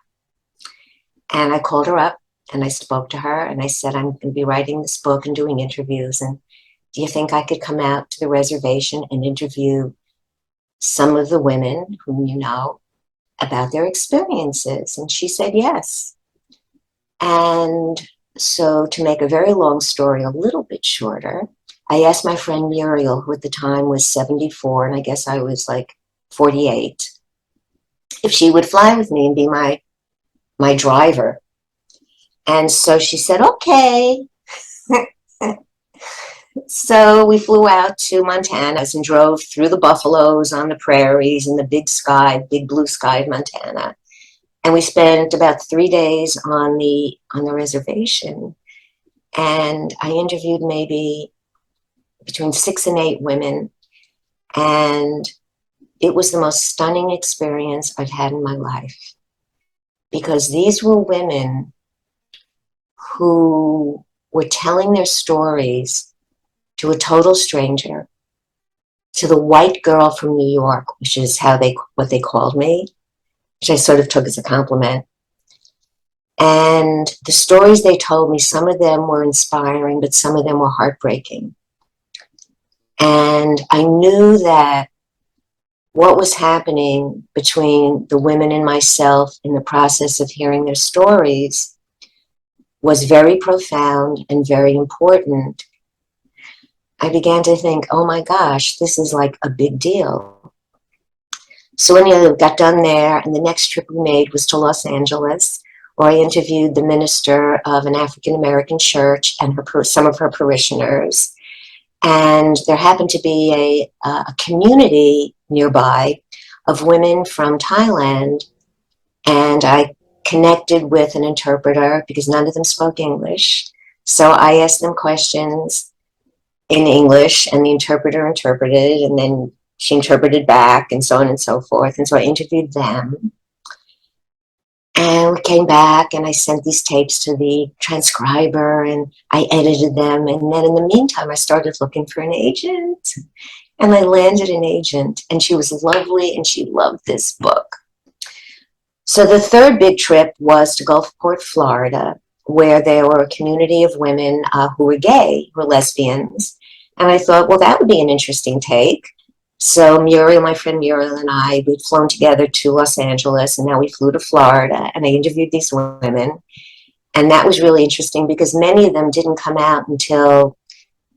And I called her up and I spoke to her and I said, I'm going to be writing this book and doing interviews. And do you think I could come out to the reservation and interview some of the women whom you know about their experiences? And she said yes. And so, to make a very long story a little bit shorter, I asked my friend Muriel, who at the time was 74, and I guess I was like 48, if she would fly with me and be my driver. And so she said, okay. So we flew out to Montana and drove through the buffaloes on the prairies and the big blue sky of Montana. And we spent about 3 days on the reservation. And I interviewed maybe between 6 and 8 women. And it was the most stunning experience I've had in my life. Because these were women who were telling their stories to a total stranger, to the white girl from New York, which is what they called me, which I sort of took as a compliment. And the stories they told me, some of them were inspiring, but some of them were heartbreaking. And I knew that what was happening between the women and myself in the process of hearing their stories was very profound and very important. I began to think, oh my gosh, this is like a big deal. So when I got done there, and the next trip we made was to Los Angeles, where I interviewed the minister of an African-American church and some of her parishioners. And there happened to be a community nearby of women from Thailand. And I connected with an interpreter because none of them spoke English. So I asked them questions in English, and the interpreter interpreted, and then she interpreted back, and so on and so forth. And so I interviewed them. And we came back, and I sent these tapes to the transcriber, and I edited them. And then in the meantime, I started looking for an agent. And I landed an agent, and she was lovely, and she loved this book. So the third big trip was to Gulfport, Florida, where there were a community of women who were gay, who were lesbians. And I thought, well, that would be an interesting take. So my friend Muriel and I, we'd flown together to Los Angeles, and now we flew to Florida, and I interviewed these women. And that was really interesting because many of them didn't come out until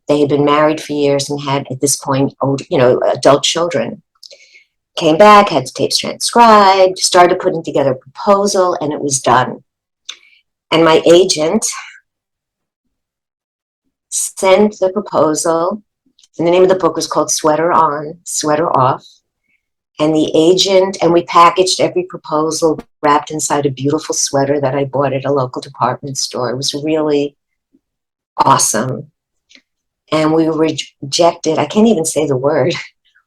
they had been married for years and had, at this point, adult children. Came back, had the tapes transcribed, started putting together a proposal, and it was done. And my agent sent the proposal, and the name of the book was called Sweater On, Sweater Off. And we packaged every proposal wrapped inside a beautiful sweater that I bought at a local department store. It was really awesome. And we were rejected. I can't even say the word.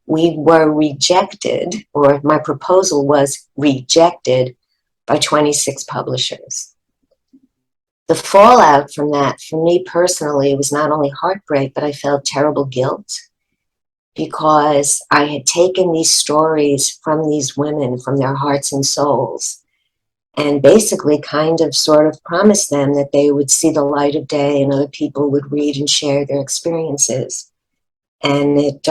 We were rejected, or my proposal was rejected by 26 publishers. The fallout from that, for me personally, was not only heartbreak, but I felt terrible guilt because I had taken these stories from these women, from their hearts and souls, and basically kind of sort of promised them that they would see the light of day and other people would read and share their experiences. And it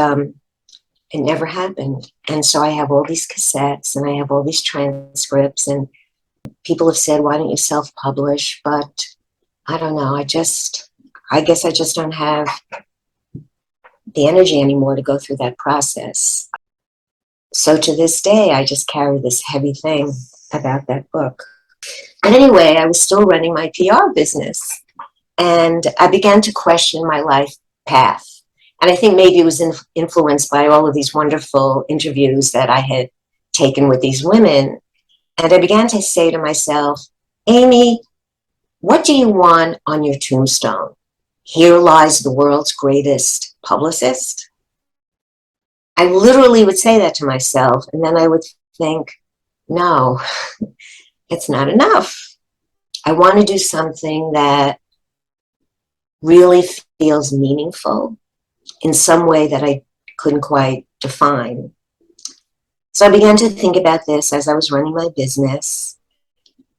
never happened. And so I have all these cassettes and I have all these transcripts, and people have said, why don't you self-publish? But I don't know. I guess I just don't have the energy anymore to go through that process. So to this day, I just carry this heavy thing about that book. And anyway, I was still running my PR business, and I began to question my life path. And I think maybe it was influenced by all of these wonderful interviews that I had taken with these women. And I began to say to myself, Amy, what do you want on your tombstone? Here lies the world's greatest publicist. I literally would say that to myself, and then I would think, no, it's not enough. I want to do something that really feels meaningful in some way that I couldn't quite define. So I began to think about this as I was running my business.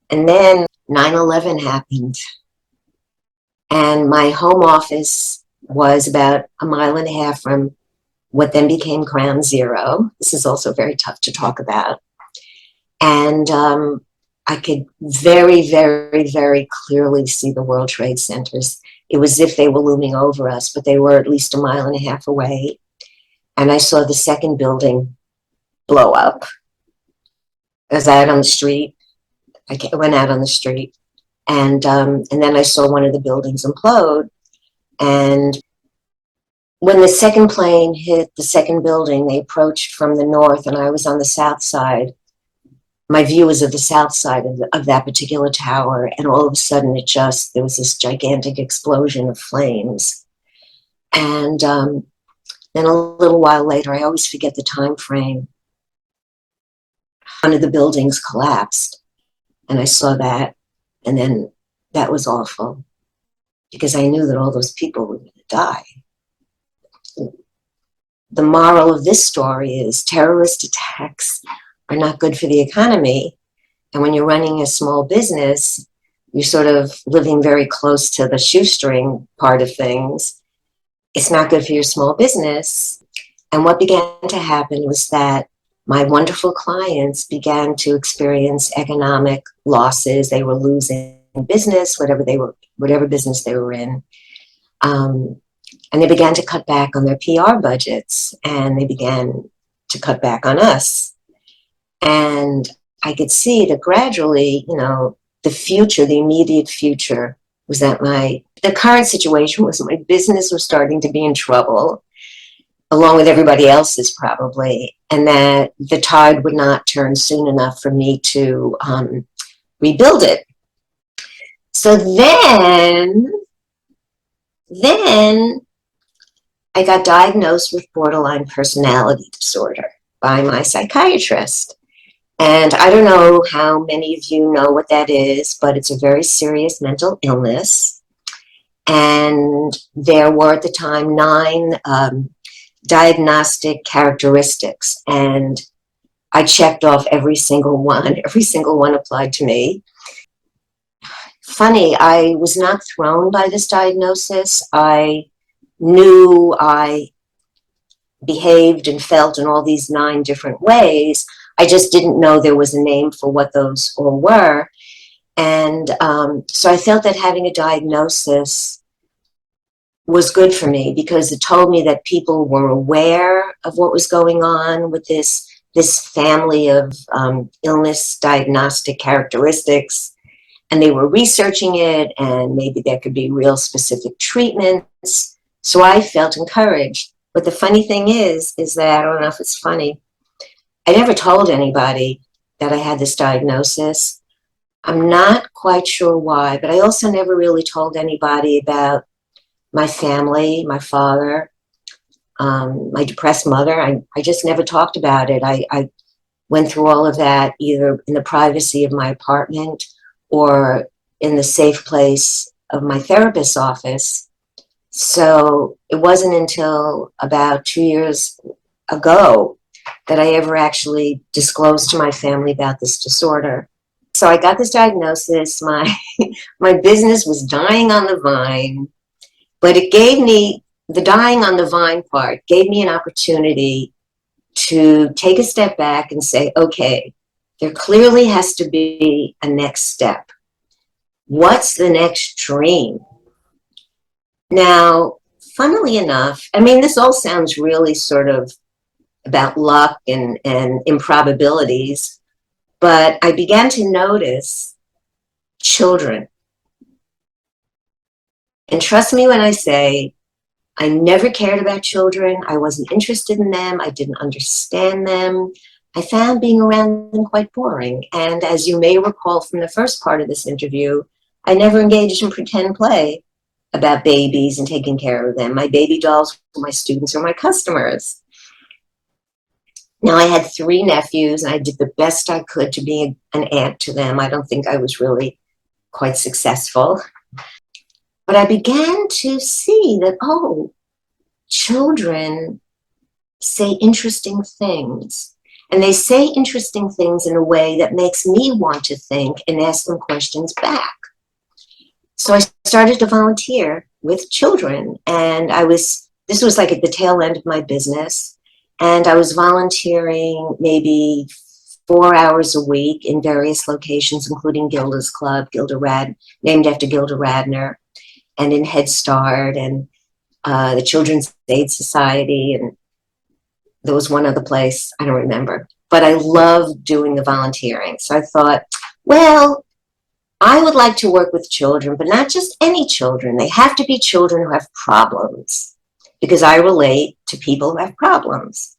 And then 9/11 happened. And my home office was about a mile and a half from what then became Ground Zero. This is also very tough to talk about. And I could very, very, very clearly see the World Trade Centers. It was as if they were looming over us, but they were at least a mile and a half away. And I saw the second building blow up. I was out on the street. I went out on the street. And then I saw one of the buildings implode. And when the second plane hit the second building, they approached from the north, and I was on the south side. My view was of the south side of that particular tower, and all of a sudden there was this gigantic explosion of flames. And then a little while later, I always forget the time frame, one of the buildings collapsed, and I saw that, and then that was awful, because I knew that all those people were going to die. The moral of this story is terrorist attacks are not good for the economy. And when you're running a small business, you're sort of living very close to the shoestring part of things. It's not good for your small business. And what began to happen was that my wonderful clients began to experience economic losses. They were losing business, whatever business they were in. And they began to cut back on their PR budgets, and they began to cut back on us. And I could see that gradually, the future, the immediate future, was that the current situation was my business was starting to be in trouble, along with everybody else's probably, and that the tide would not turn soon enough for me to rebuild it. So then I got diagnosed with borderline personality disorder by my psychiatrist. And I don't know how many of you know what that is, but it's a very serious mental illness. And there were at the time 9 diagnostic characteristics, and I checked off every single one. Every single one applied to me. Funny, I was not thrown by this diagnosis. I knew I behaved and felt in all these 9 different ways. I just didn't know there was a name for what those all were. And so I felt that having a diagnosis was good for me, because it told me that people were aware of what was going on with this family of illness diagnostic characteristics, and they were researching it, and maybe there could be real specific treatments. So I felt encouraged. But the funny thing is that, I don't know if it's funny, I never told anybody that I had this diagnosis. I'm not quite sure why, but I also never really told anybody about my family, my father, my depressed mother. I just never talked about it. I went through all of that either in the privacy of my apartment or in the safe place of my therapist's office. So it wasn't until about 2 years ago that I ever actually disclosed to my family about this disorder. So I got this diagnosis. My business was dying on the vine, but it gave me the dying on the vine part gave me an opportunity to take a step back and say, okay, there clearly has to be a next step. What's the next dream? Now, funnily enough, I mean, this all sounds really sort of about luck and improbabilities, but I began to notice children. And trust me when I say, I never cared about children. I wasn't interested in them. I didn't understand them. I found being around them quite boring. And as you may recall from the first part of this interview, I never engaged in pretend play about babies and taking care of them. My baby dolls were my students or my customers. Now, I had 3 nephews, and I did the best I could to be an aunt to them. I don't think I was really quite successful. But I began to see that, oh, children say interesting things. And they say interesting things in a way that makes me want to think and ask them questions back. So I started to volunteer with children. And this was like at the tail end of my business. And I was volunteering maybe 4 hours a week in various locations, including Gilda's Club, named after Gilda Radner, and in Head Start and the Children's Aid Society, and there was one other place, I don't remember. But I loved doing the volunteering. So I thought, well, I would like to work with children, but not just any children. They have to be children who have problems, because I relate to people who have problems.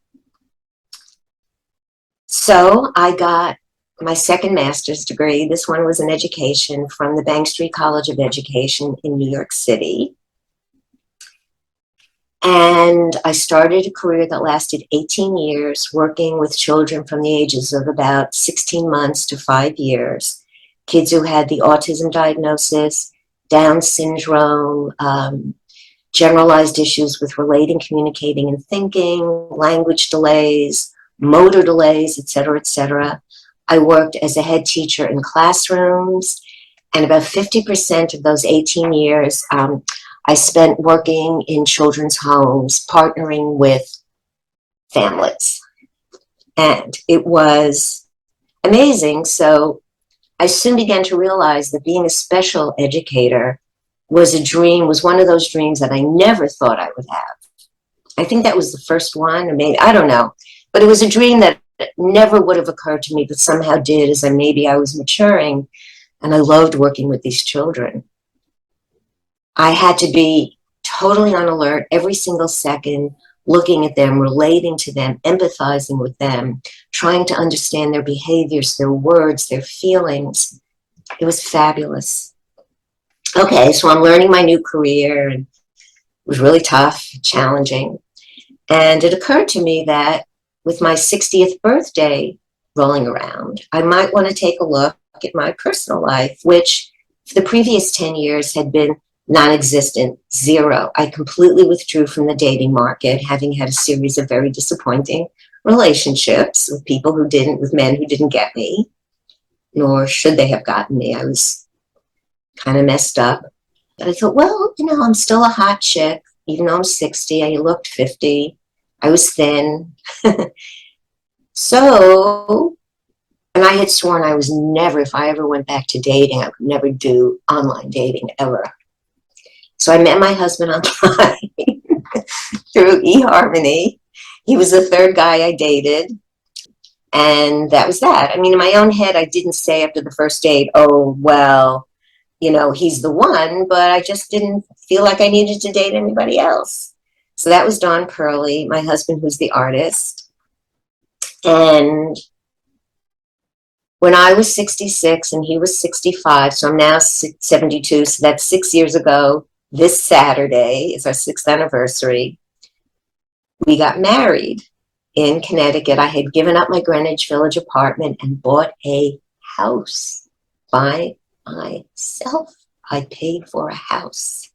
So I got my second master's degree. This one was in education from the Bank Street College of Education in New York City. And I started a career that lasted 18 years, working with children from the ages of about 16 months to 5 years, kids who had the autism diagnosis, Down syndrome, generalized issues with relating, communicating, and thinking, language delays, motor delays, et cetera, et cetera. I worked as a head teacher in classrooms, and about 50% of those 18 years, I spent working in children's homes, partnering with families. And it was amazing. So I soon began to realize that being a special educator was one of those dreams that I never thought I would have. I think that was the first one, or maybe, I don't know. But it was a dream that never would have occurred to me, but somehow did as I was maturing. And I loved working with these children. I had to be totally on alert every single second, looking at them, relating to them, empathizing with them, trying to understand their behaviors, their words, their feelings. It was fabulous. Okay, so I'm learning my new career, and it was really tough, challenging. And it occurred to me that with my 60th birthday rolling around, I might want to take a look at my personal life, which for the previous 10 years had been non-existent, zero. I completely withdrew from the dating market, having had a series of very disappointing relationships with with men who didn't get me, nor should they have gotten me. I was kind of messed up. But I thought, well, I'm still a hot chick, even though I'm 60. I looked 50. I was thin. So, and I had sworn I was never, if I ever went back to dating, I would never do online dating ever. So I met my husband online through eHarmony. He was the third guy I dated. And that was that. I mean, in my own head, I didn't say after the first date, oh, well, he's the one, but I just didn't feel like I needed to date anybody else. So that was Don Curley, my husband, who's the artist. And when I was 66 and he was 65, so I'm now 72, so that's 6 years ago. This Saturday is our 6th anniversary. We got married in Connecticut. I had given up my Greenwich Village apartment and bought a house by myself. I paid for a house.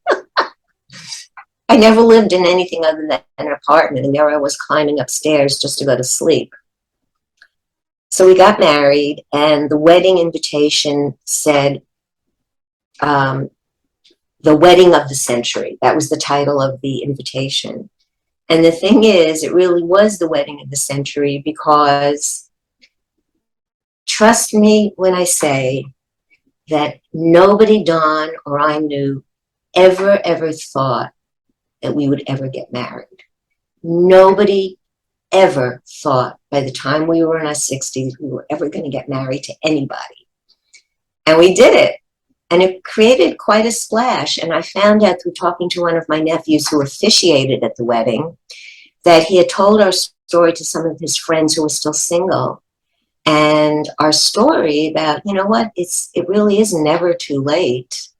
I never lived in anything other than an apartment, and there I was climbing upstairs just to go to sleep. So we got married, and the wedding invitation said, um, the wedding of the century. That was the title of the invitation. And the thing is, it really was the wedding of the century because, trust me when I say that nobody, Dawn or I knew, ever thought that we would ever get married. Nobody ever thought by the time we were in our 60s we were ever going to get married to anybody. And we did it. And it created quite a splash. And I found out through talking to one of my nephews who officiated at the wedding that he had told our story to some of his friends who were still single. And our story about, you know what, it really is never too late,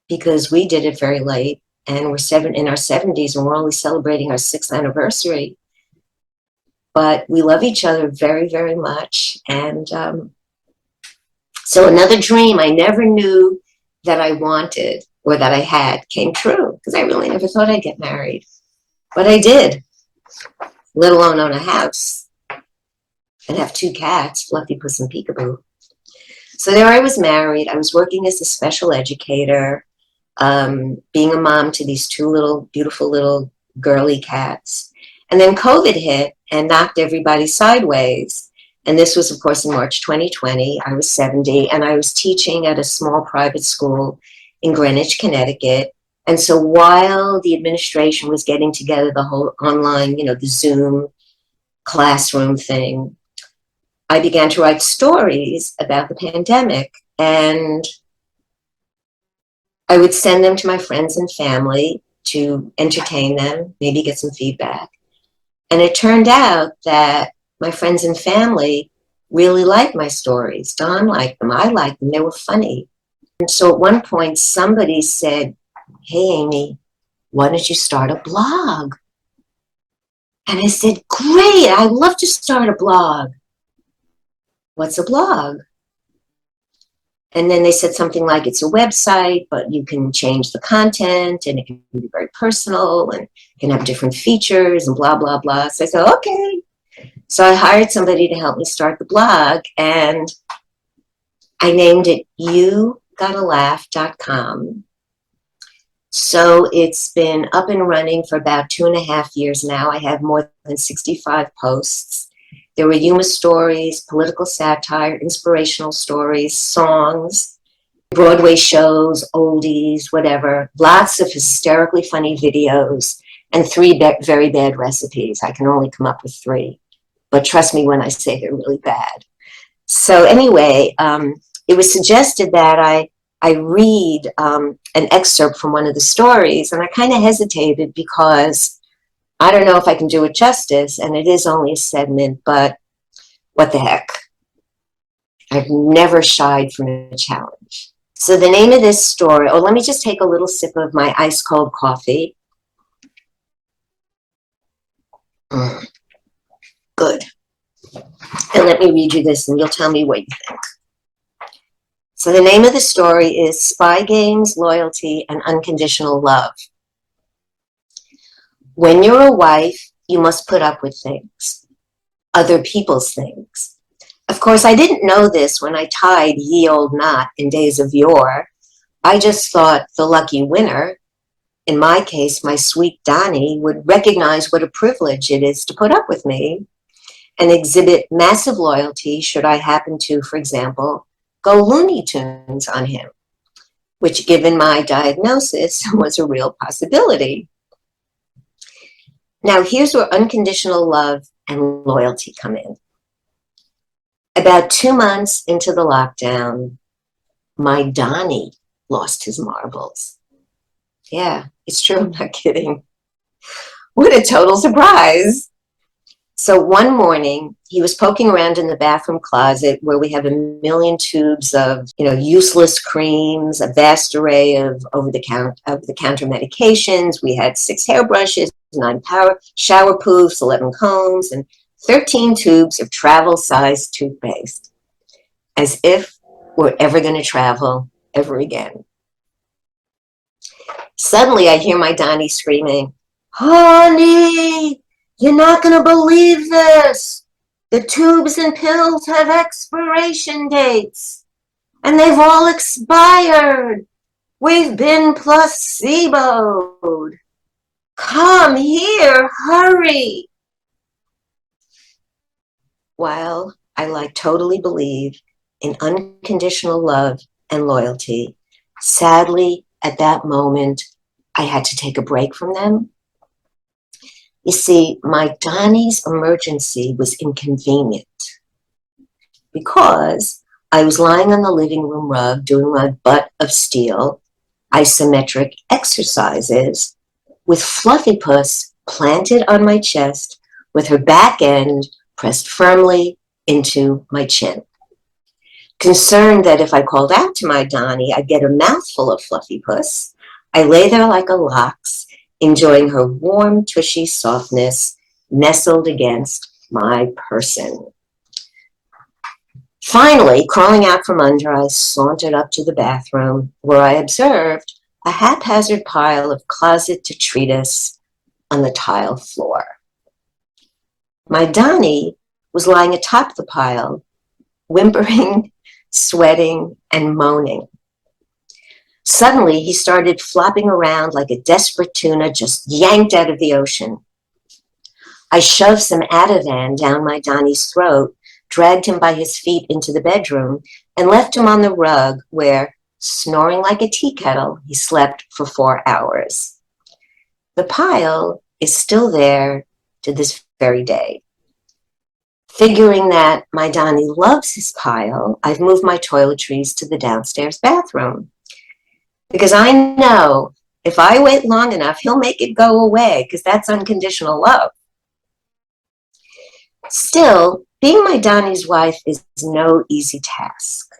because we did it very late, and we're in our 70s, and we're only celebrating our 6th anniversary. But we love each other very much. And so another dream I never knew that I wanted or that I had came true, because I really never thought I'd get married. But I did, let alone own a house and have 2 cats, Fluffy, Puss, and Peekaboo. So there I was married. I was working as a special educator, being a mom to these 2 little, beautiful little girly cats. And then COVID hit and knocked everybody sideways. And this was, of course, in March 2020. I was 70, and I was teaching at a small private school in Greenwich, Connecticut. And so while the administration was getting together the whole online, the Zoom classroom thing, I began to write stories about the pandemic, and I would send them to my friends and family to entertain them, maybe get some feedback. And it turned out that my friends and family really liked my stories. Don liked them, I liked them, they were funny. And so at one point somebody said, "Hey, Amy, why don't you start a blog?" And I said, "Great, I'd love to start a blog." "What's a blog?" And then they said something like, "It's a website, but you can change the content, and it can be very personal, and it can have different features, and blah, blah, blah." So I said, okay. So I hired somebody to help me start the blog, and I named it YouGottaLaugh.com. So it's been up and running for about 2.5 years now. I have more than 65 posts. There were humor stories, political satire, inspirational stories, songs, Broadway shows, oldies, whatever. Lots of hysterically funny videos, and 3 very bad recipes. I can only come up with 3. But trust me when I say they're really bad. So anyway, it was suggested that I read an excerpt from one of the stories, and I kind of hesitated because I don't know if I can do it justice, and it is only a segment, but what the heck. I've never shied from a challenge. So the name of this story, let me just take a little sip of my ice cold coffee. Good. And let me read you this, and you'll tell me what you think. So the name of the story is Spy Games, Loyalty, and Unconditional Love. When you're a wife, you must put up with things, other people's things. Of course, I didn't know this when I tied ye old knot in days of yore. I just thought the lucky winner, in my case, my sweet Donnie, would recognize what a privilege it is to put up with me and exhibit massive loyalty should I happen to, for example, go Looney Tunes on him, which, given my diagnosis, was a real possibility. Now, here's where unconditional love and loyalty come in. About 2 months into the lockdown, my Donnie lost his marbles. Yeah, it's true, I'm not kidding. What a total surprise. So one morning, he was poking around in the bathroom closet where we have a million tubes of, useless creams, a vast array of over-the-counter medications. We had 6 hairbrushes, 9 shower poofs, 11 combs, and 13 tubes of travel-sized toothpaste, as if we're ever going to travel ever again. Suddenly, I hear my Donnie screaming, "Honey, you're not going to believe this. The tubes and pills have expiration dates, and they've all expired. We've been placeboed. Come here, hurry. While I totally believe in unconditional love and loyalty, sadly, at that moment, I had to take a break from them. You see, my Donnie's emergency was inconvenient because I was lying on the living room rug doing my butt of steel isometric exercises with Fluffy Puss planted on my chest with her back end pressed firmly into my chin. Concerned that if I called out to my Donnie, I'd get a mouthful of Fluffy Puss, I lay there like a lox, enjoying her warm, tushy softness nestled against my person. Finally, crawling out from under, I sauntered up to the bathroom, where I observed a haphazard pile of closet detritus on the tile floor. My Donnie was lying atop the pile, whimpering, sweating, and moaning. Suddenly, he started flopping around like a desperate tuna just yanked out of the ocean. I shoved some Ativan down my Donnie's throat, dragged him by his feet into the bedroom, and left him on the rug where, snoring like a tea kettle, he slept for 4 hours. The pile is still there to this very day. Figuring that my Donnie loves his pile, I've moved my toiletries to the downstairs bathroom. Because I know if I wait long enough, he'll make it go away, because that's unconditional love. Still, being my Donnie's wife is no easy task.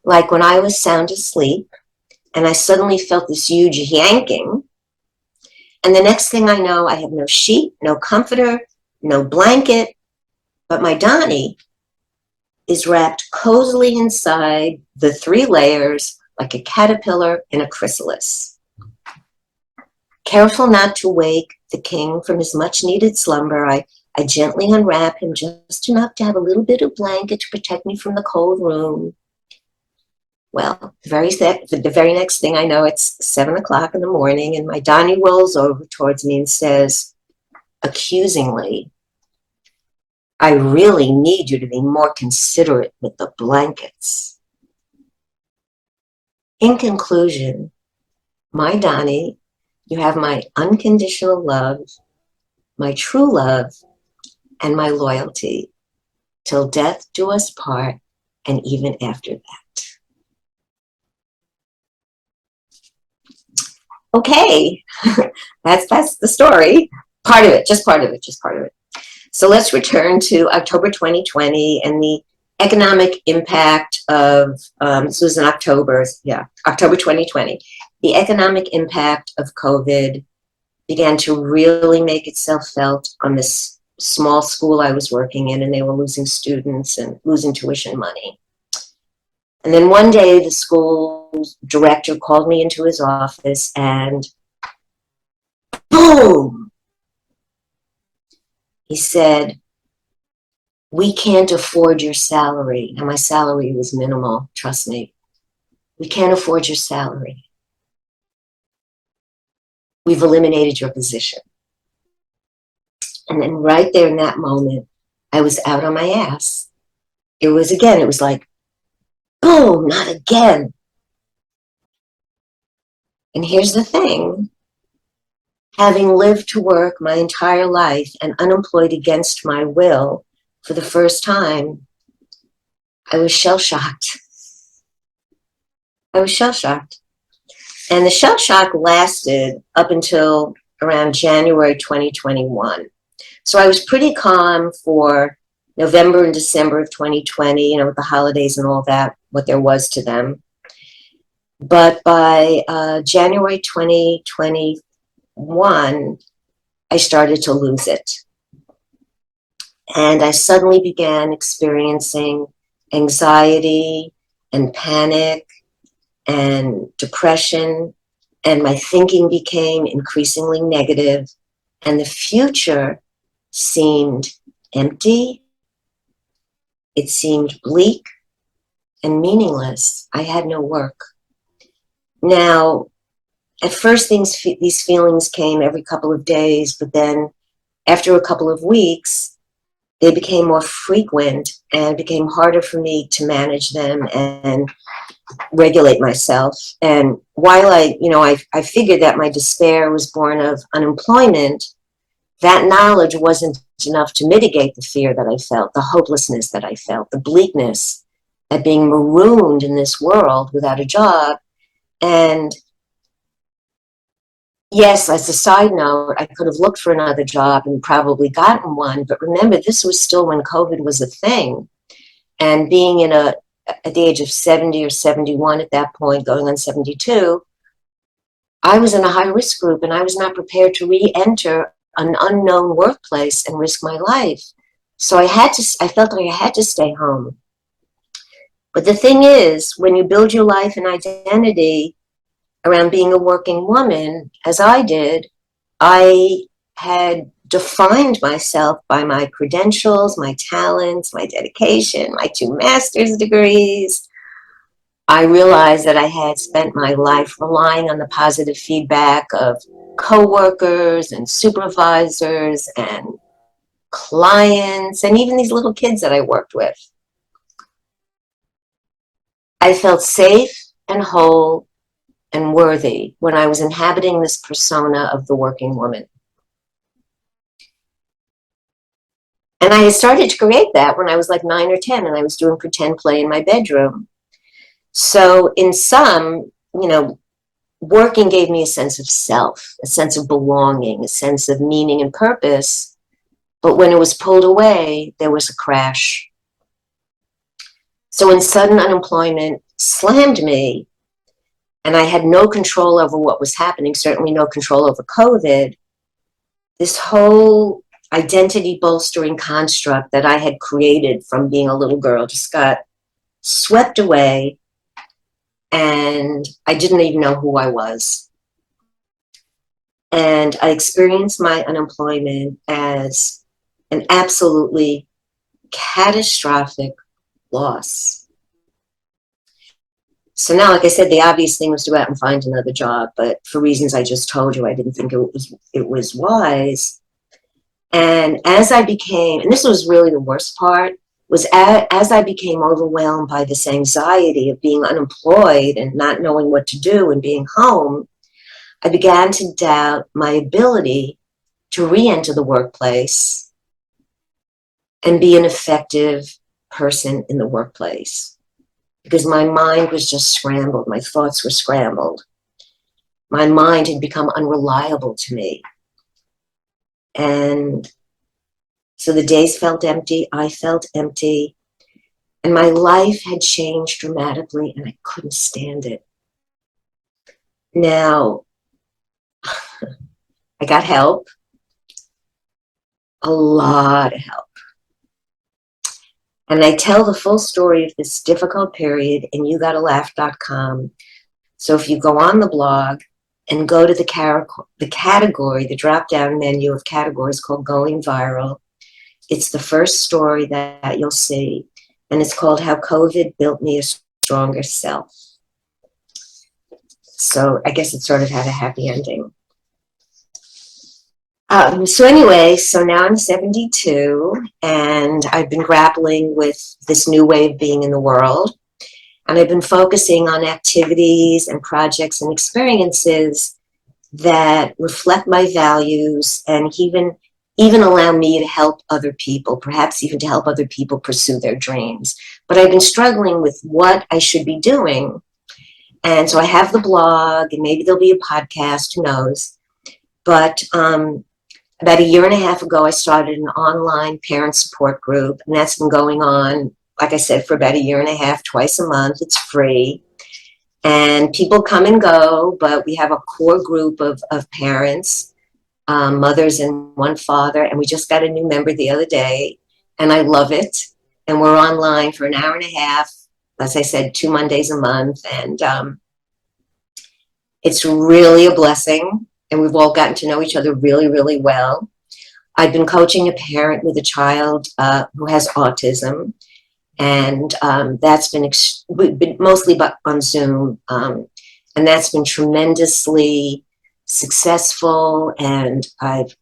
Like when I was sound asleep, and I suddenly felt this huge yanking, and the next thing I know, I have no sheet, no comforter, no blanket, but my Donnie is wrapped cozily inside the 3 layers like a caterpillar in a chrysalis. Careful not to wake the king from his much-needed slumber, I gently unwrap him just enough to have a little bit of blanket to protect me from the cold room. Well, the very next thing I know, it's 7 o'clock in the morning, and my Donnie rolls over towards me and says, accusingly, I really need you to be more considerate with the blankets. In conclusion, my Donnie, you have my unconditional love, my true love, and my loyalty, till death do us part, and even after that. Okay, that's the story. Part of it, just part of it. So let's return to October 2020 and the economic impact of, this was in October 2020. The economic impact of COVID began to really make itself felt on this small school I was working in, and they were losing students and losing tuition money. And then one day the school director called me into his office and boom! He said, we can't afford your salary. And my salary was minimal, trust me. We can't afford your salary. We've eliminated your position. And then right there in that moment, I was out on my ass. It was like, boom, not again. And here's the thing. Having lived to work my entire life and unemployed against my will for the first time, I was shell-shocked. And the shell shock lasted up until around January 2021. So I was pretty calm for November and December of 2020, with the holidays and all that, what there was to them. But by January 2021, I started to lose it. And I suddenly began experiencing anxiety and panic and depression, and my thinking became increasingly negative, and the future seemed empty It seemed bleak and meaningless. I had no work. Now, at first, these feelings came every couple of days, but then after a couple of weeks, they became more frequent and it became harder for me to manage them and regulate myself. And while I figured that my despair was born of unemployment, that knowledge wasn't enough to mitigate the fear that I felt, the hopelessness that I felt, the bleakness at being marooned in this world without a job. And yes, as a side note, I could have looked for another job and probably gotten one. But remember, this was still when COVID was a thing. And being at the age of 70 or 71 at that point, going on 72, I was in a high risk group and I was not prepared to re-enter an unknown workplace and risk my life. So I felt like I had to stay home. But the thing is, when you build your life and identity around being a working woman, as I did, I had defined myself by my credentials, my talents, my dedication, my 2 master's degrees. I realized that I had spent my life relying on the positive feedback of coworkers and supervisors and clients and even these little kids that I worked with. I felt safe and whole and worthy when I was inhabiting this persona of the working woman. And I started to create that when I was like 9 or 10 and I was doing pretend play in my bedroom. So in sum, working gave me a sense of self, a sense of belonging, a sense of meaning and purpose. But when it was pulled away, there was a crash. So when sudden unemployment slammed me, and I had no control over what was happening, certainly no control over COVID, this whole identity bolstering construct that I had created from being a little girl just got swept away, and I didn't even know who I was. And I experienced my unemployment as an absolutely catastrophic loss. So now, like I said, the obvious thing was to go out and find another job, but for reasons I just told you, I didn't think it was wise. And as I became, and this was really the worst part, was as I became overwhelmed by this anxiety of being unemployed and not knowing what to do and being home, I began to doubt my ability to re-enter the workplace and be an effective person in the workplace. Because my mind was just scrambled. My thoughts were scrambled. My mind had become unreliable to me. And so the days felt empty. I felt empty. And my life had changed dramatically, and I couldn't stand it. Now, I got help. A lot of help. And I tell the full story of this difficult period in YouGottaLaugh.com. So if you go on the blog and go to the category, the drop-down menu of categories called Going Viral, it's the first story that you'll see. And it's called How COVID Built Me a Stronger Self. So I guess it sort of had a happy ending. So now I'm 72, and I've been grappling with this new way of being in the world. And I've been focusing on activities and projects and experiences that reflect my values and even allow me to help other people, perhaps even to help other people pursue their dreams. But I've been struggling with what I should be doing. And so I have the blog, and maybe there'll be a podcast, who knows. But about a year and a half ago, I started an online parent support group, and that's been going on, like I said, for about a year and a half, twice a month. It's free. And people come and go, but we have a core group of parents, mothers and one father, and we just got a new member the other day, and I love it. And we're online for an hour and a half, as I said, 2 Mondays a month, and it's really a blessing. And we've all gotten to know each other really, really well. I've been coaching a parent with a child who has autism. And that's been, we've been mostly on Zoom, and that's been tremendously successful. And I've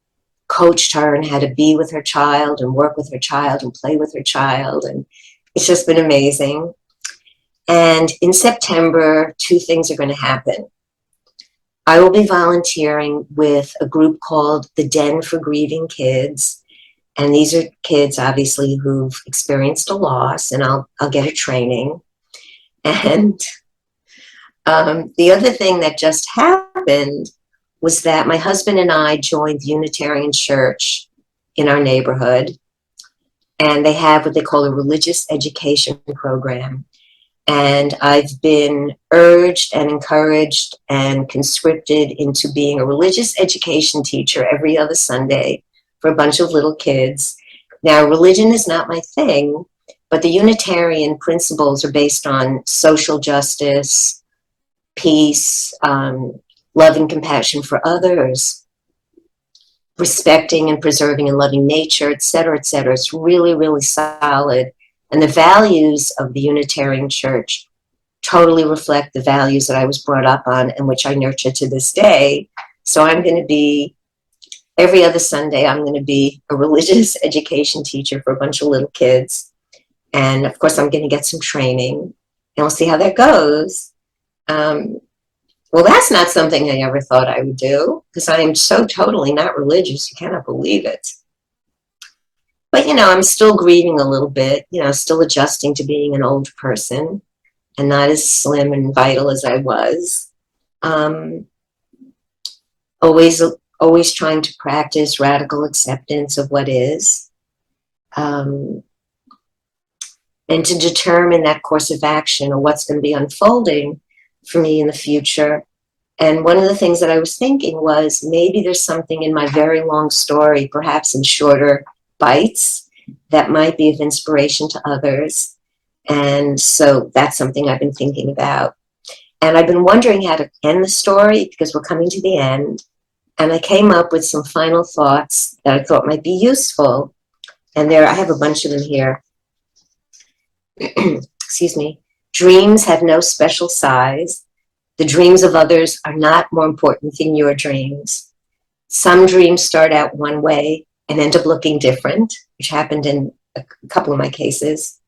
coached her in how to be with her child and work with her child and play with her child. And it's just been amazing. And in September, two things are going to happen. I will be volunteering with a group called the Den for Grieving Kids. And these are kids, obviously, who've experienced a loss, and I'll get a training. And the other thing that just happened was that my husband and I joined the Unitarian Church in our neighborhood, and they have what they call a religious education program. And I've been urged and encouraged and conscripted into being a religious education teacher every other Sunday for a bunch of little kids. Now, religion is not my thing, but the Unitarian principles are based on social justice, peace, love and compassion for others, respecting and preserving and loving nature, et cetera, et cetera. It's really, really solid. And the values of the Unitarian Church totally reflect the values that I was brought up on and which I nurture to this day. So I'm going to be, every other Sunday, I'm going to be a religious education teacher for a bunch of little kids. And of course, I'm going to get some training, and we'll see how that goes. Well, that's not something I ever thought I would do, because I am so totally not religious. You cannot believe it. But, I'm still grieving a little bit, still adjusting to being an old person and not as slim and vital as I was. Always trying to practice radical acceptance of what is, and to determine that course of action or what's going to be unfolding for me in the future. And one of the things that I was thinking was maybe there's something in my very long story, perhaps in shorter bites, that might be of inspiration to others. And so that's something I've been thinking about. And I've been wondering how to end the story, because we're coming to the end. And I came up with some final thoughts that I thought might be useful. And I have a bunch of them here. Excuse me. Dreams have no special size. The dreams of others are not more important than your dreams. Some dreams start out one way and end up looking different, which happened in a couple of my cases.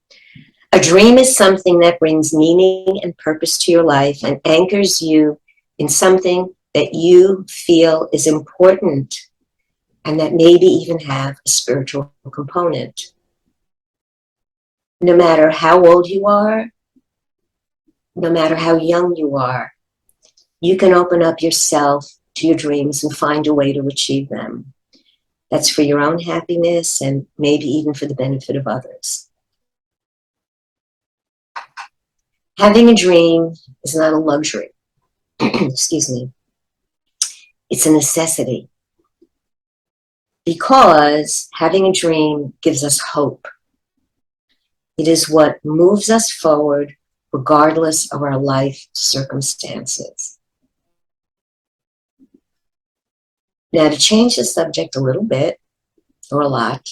A dream is something that brings meaning and purpose to your life and anchors you in something that you feel is important and that maybe even have a spiritual component. No matter how old you are, no matter how young you are, you can open up yourself to your dreams and find a way to achieve them. That's for your own happiness and maybe even for the benefit of others. Having a dream is not a luxury. Excuse me. It's a necessity, because having a dream gives us hope. It is what moves us forward regardless of our life circumstances. Now, to change the subject a little bit, or a lot,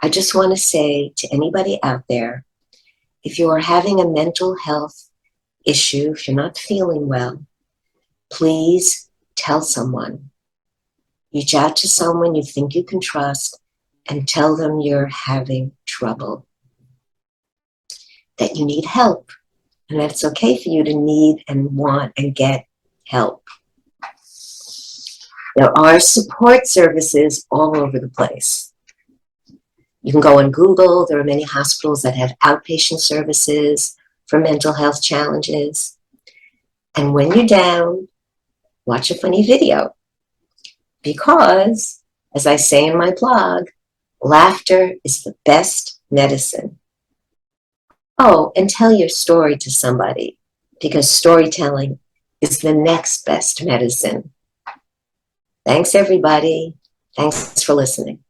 I just want to say to anybody out there, if you are having a mental health issue, if you're not feeling well, please tell someone. Reach out to someone you think you can trust and tell them you're having trouble, that you need help, and that it's okay for you to need and want and get help. There are support services all over the place. You can go on Google. There are many hospitals that have outpatient services for mental health challenges. And when you're down, watch a funny video. Because, as I say in my blog, laughter is the best medicine. Oh, and tell your story to somebody, because storytelling is the next best medicine. Thanks, everybody. Thanks for listening.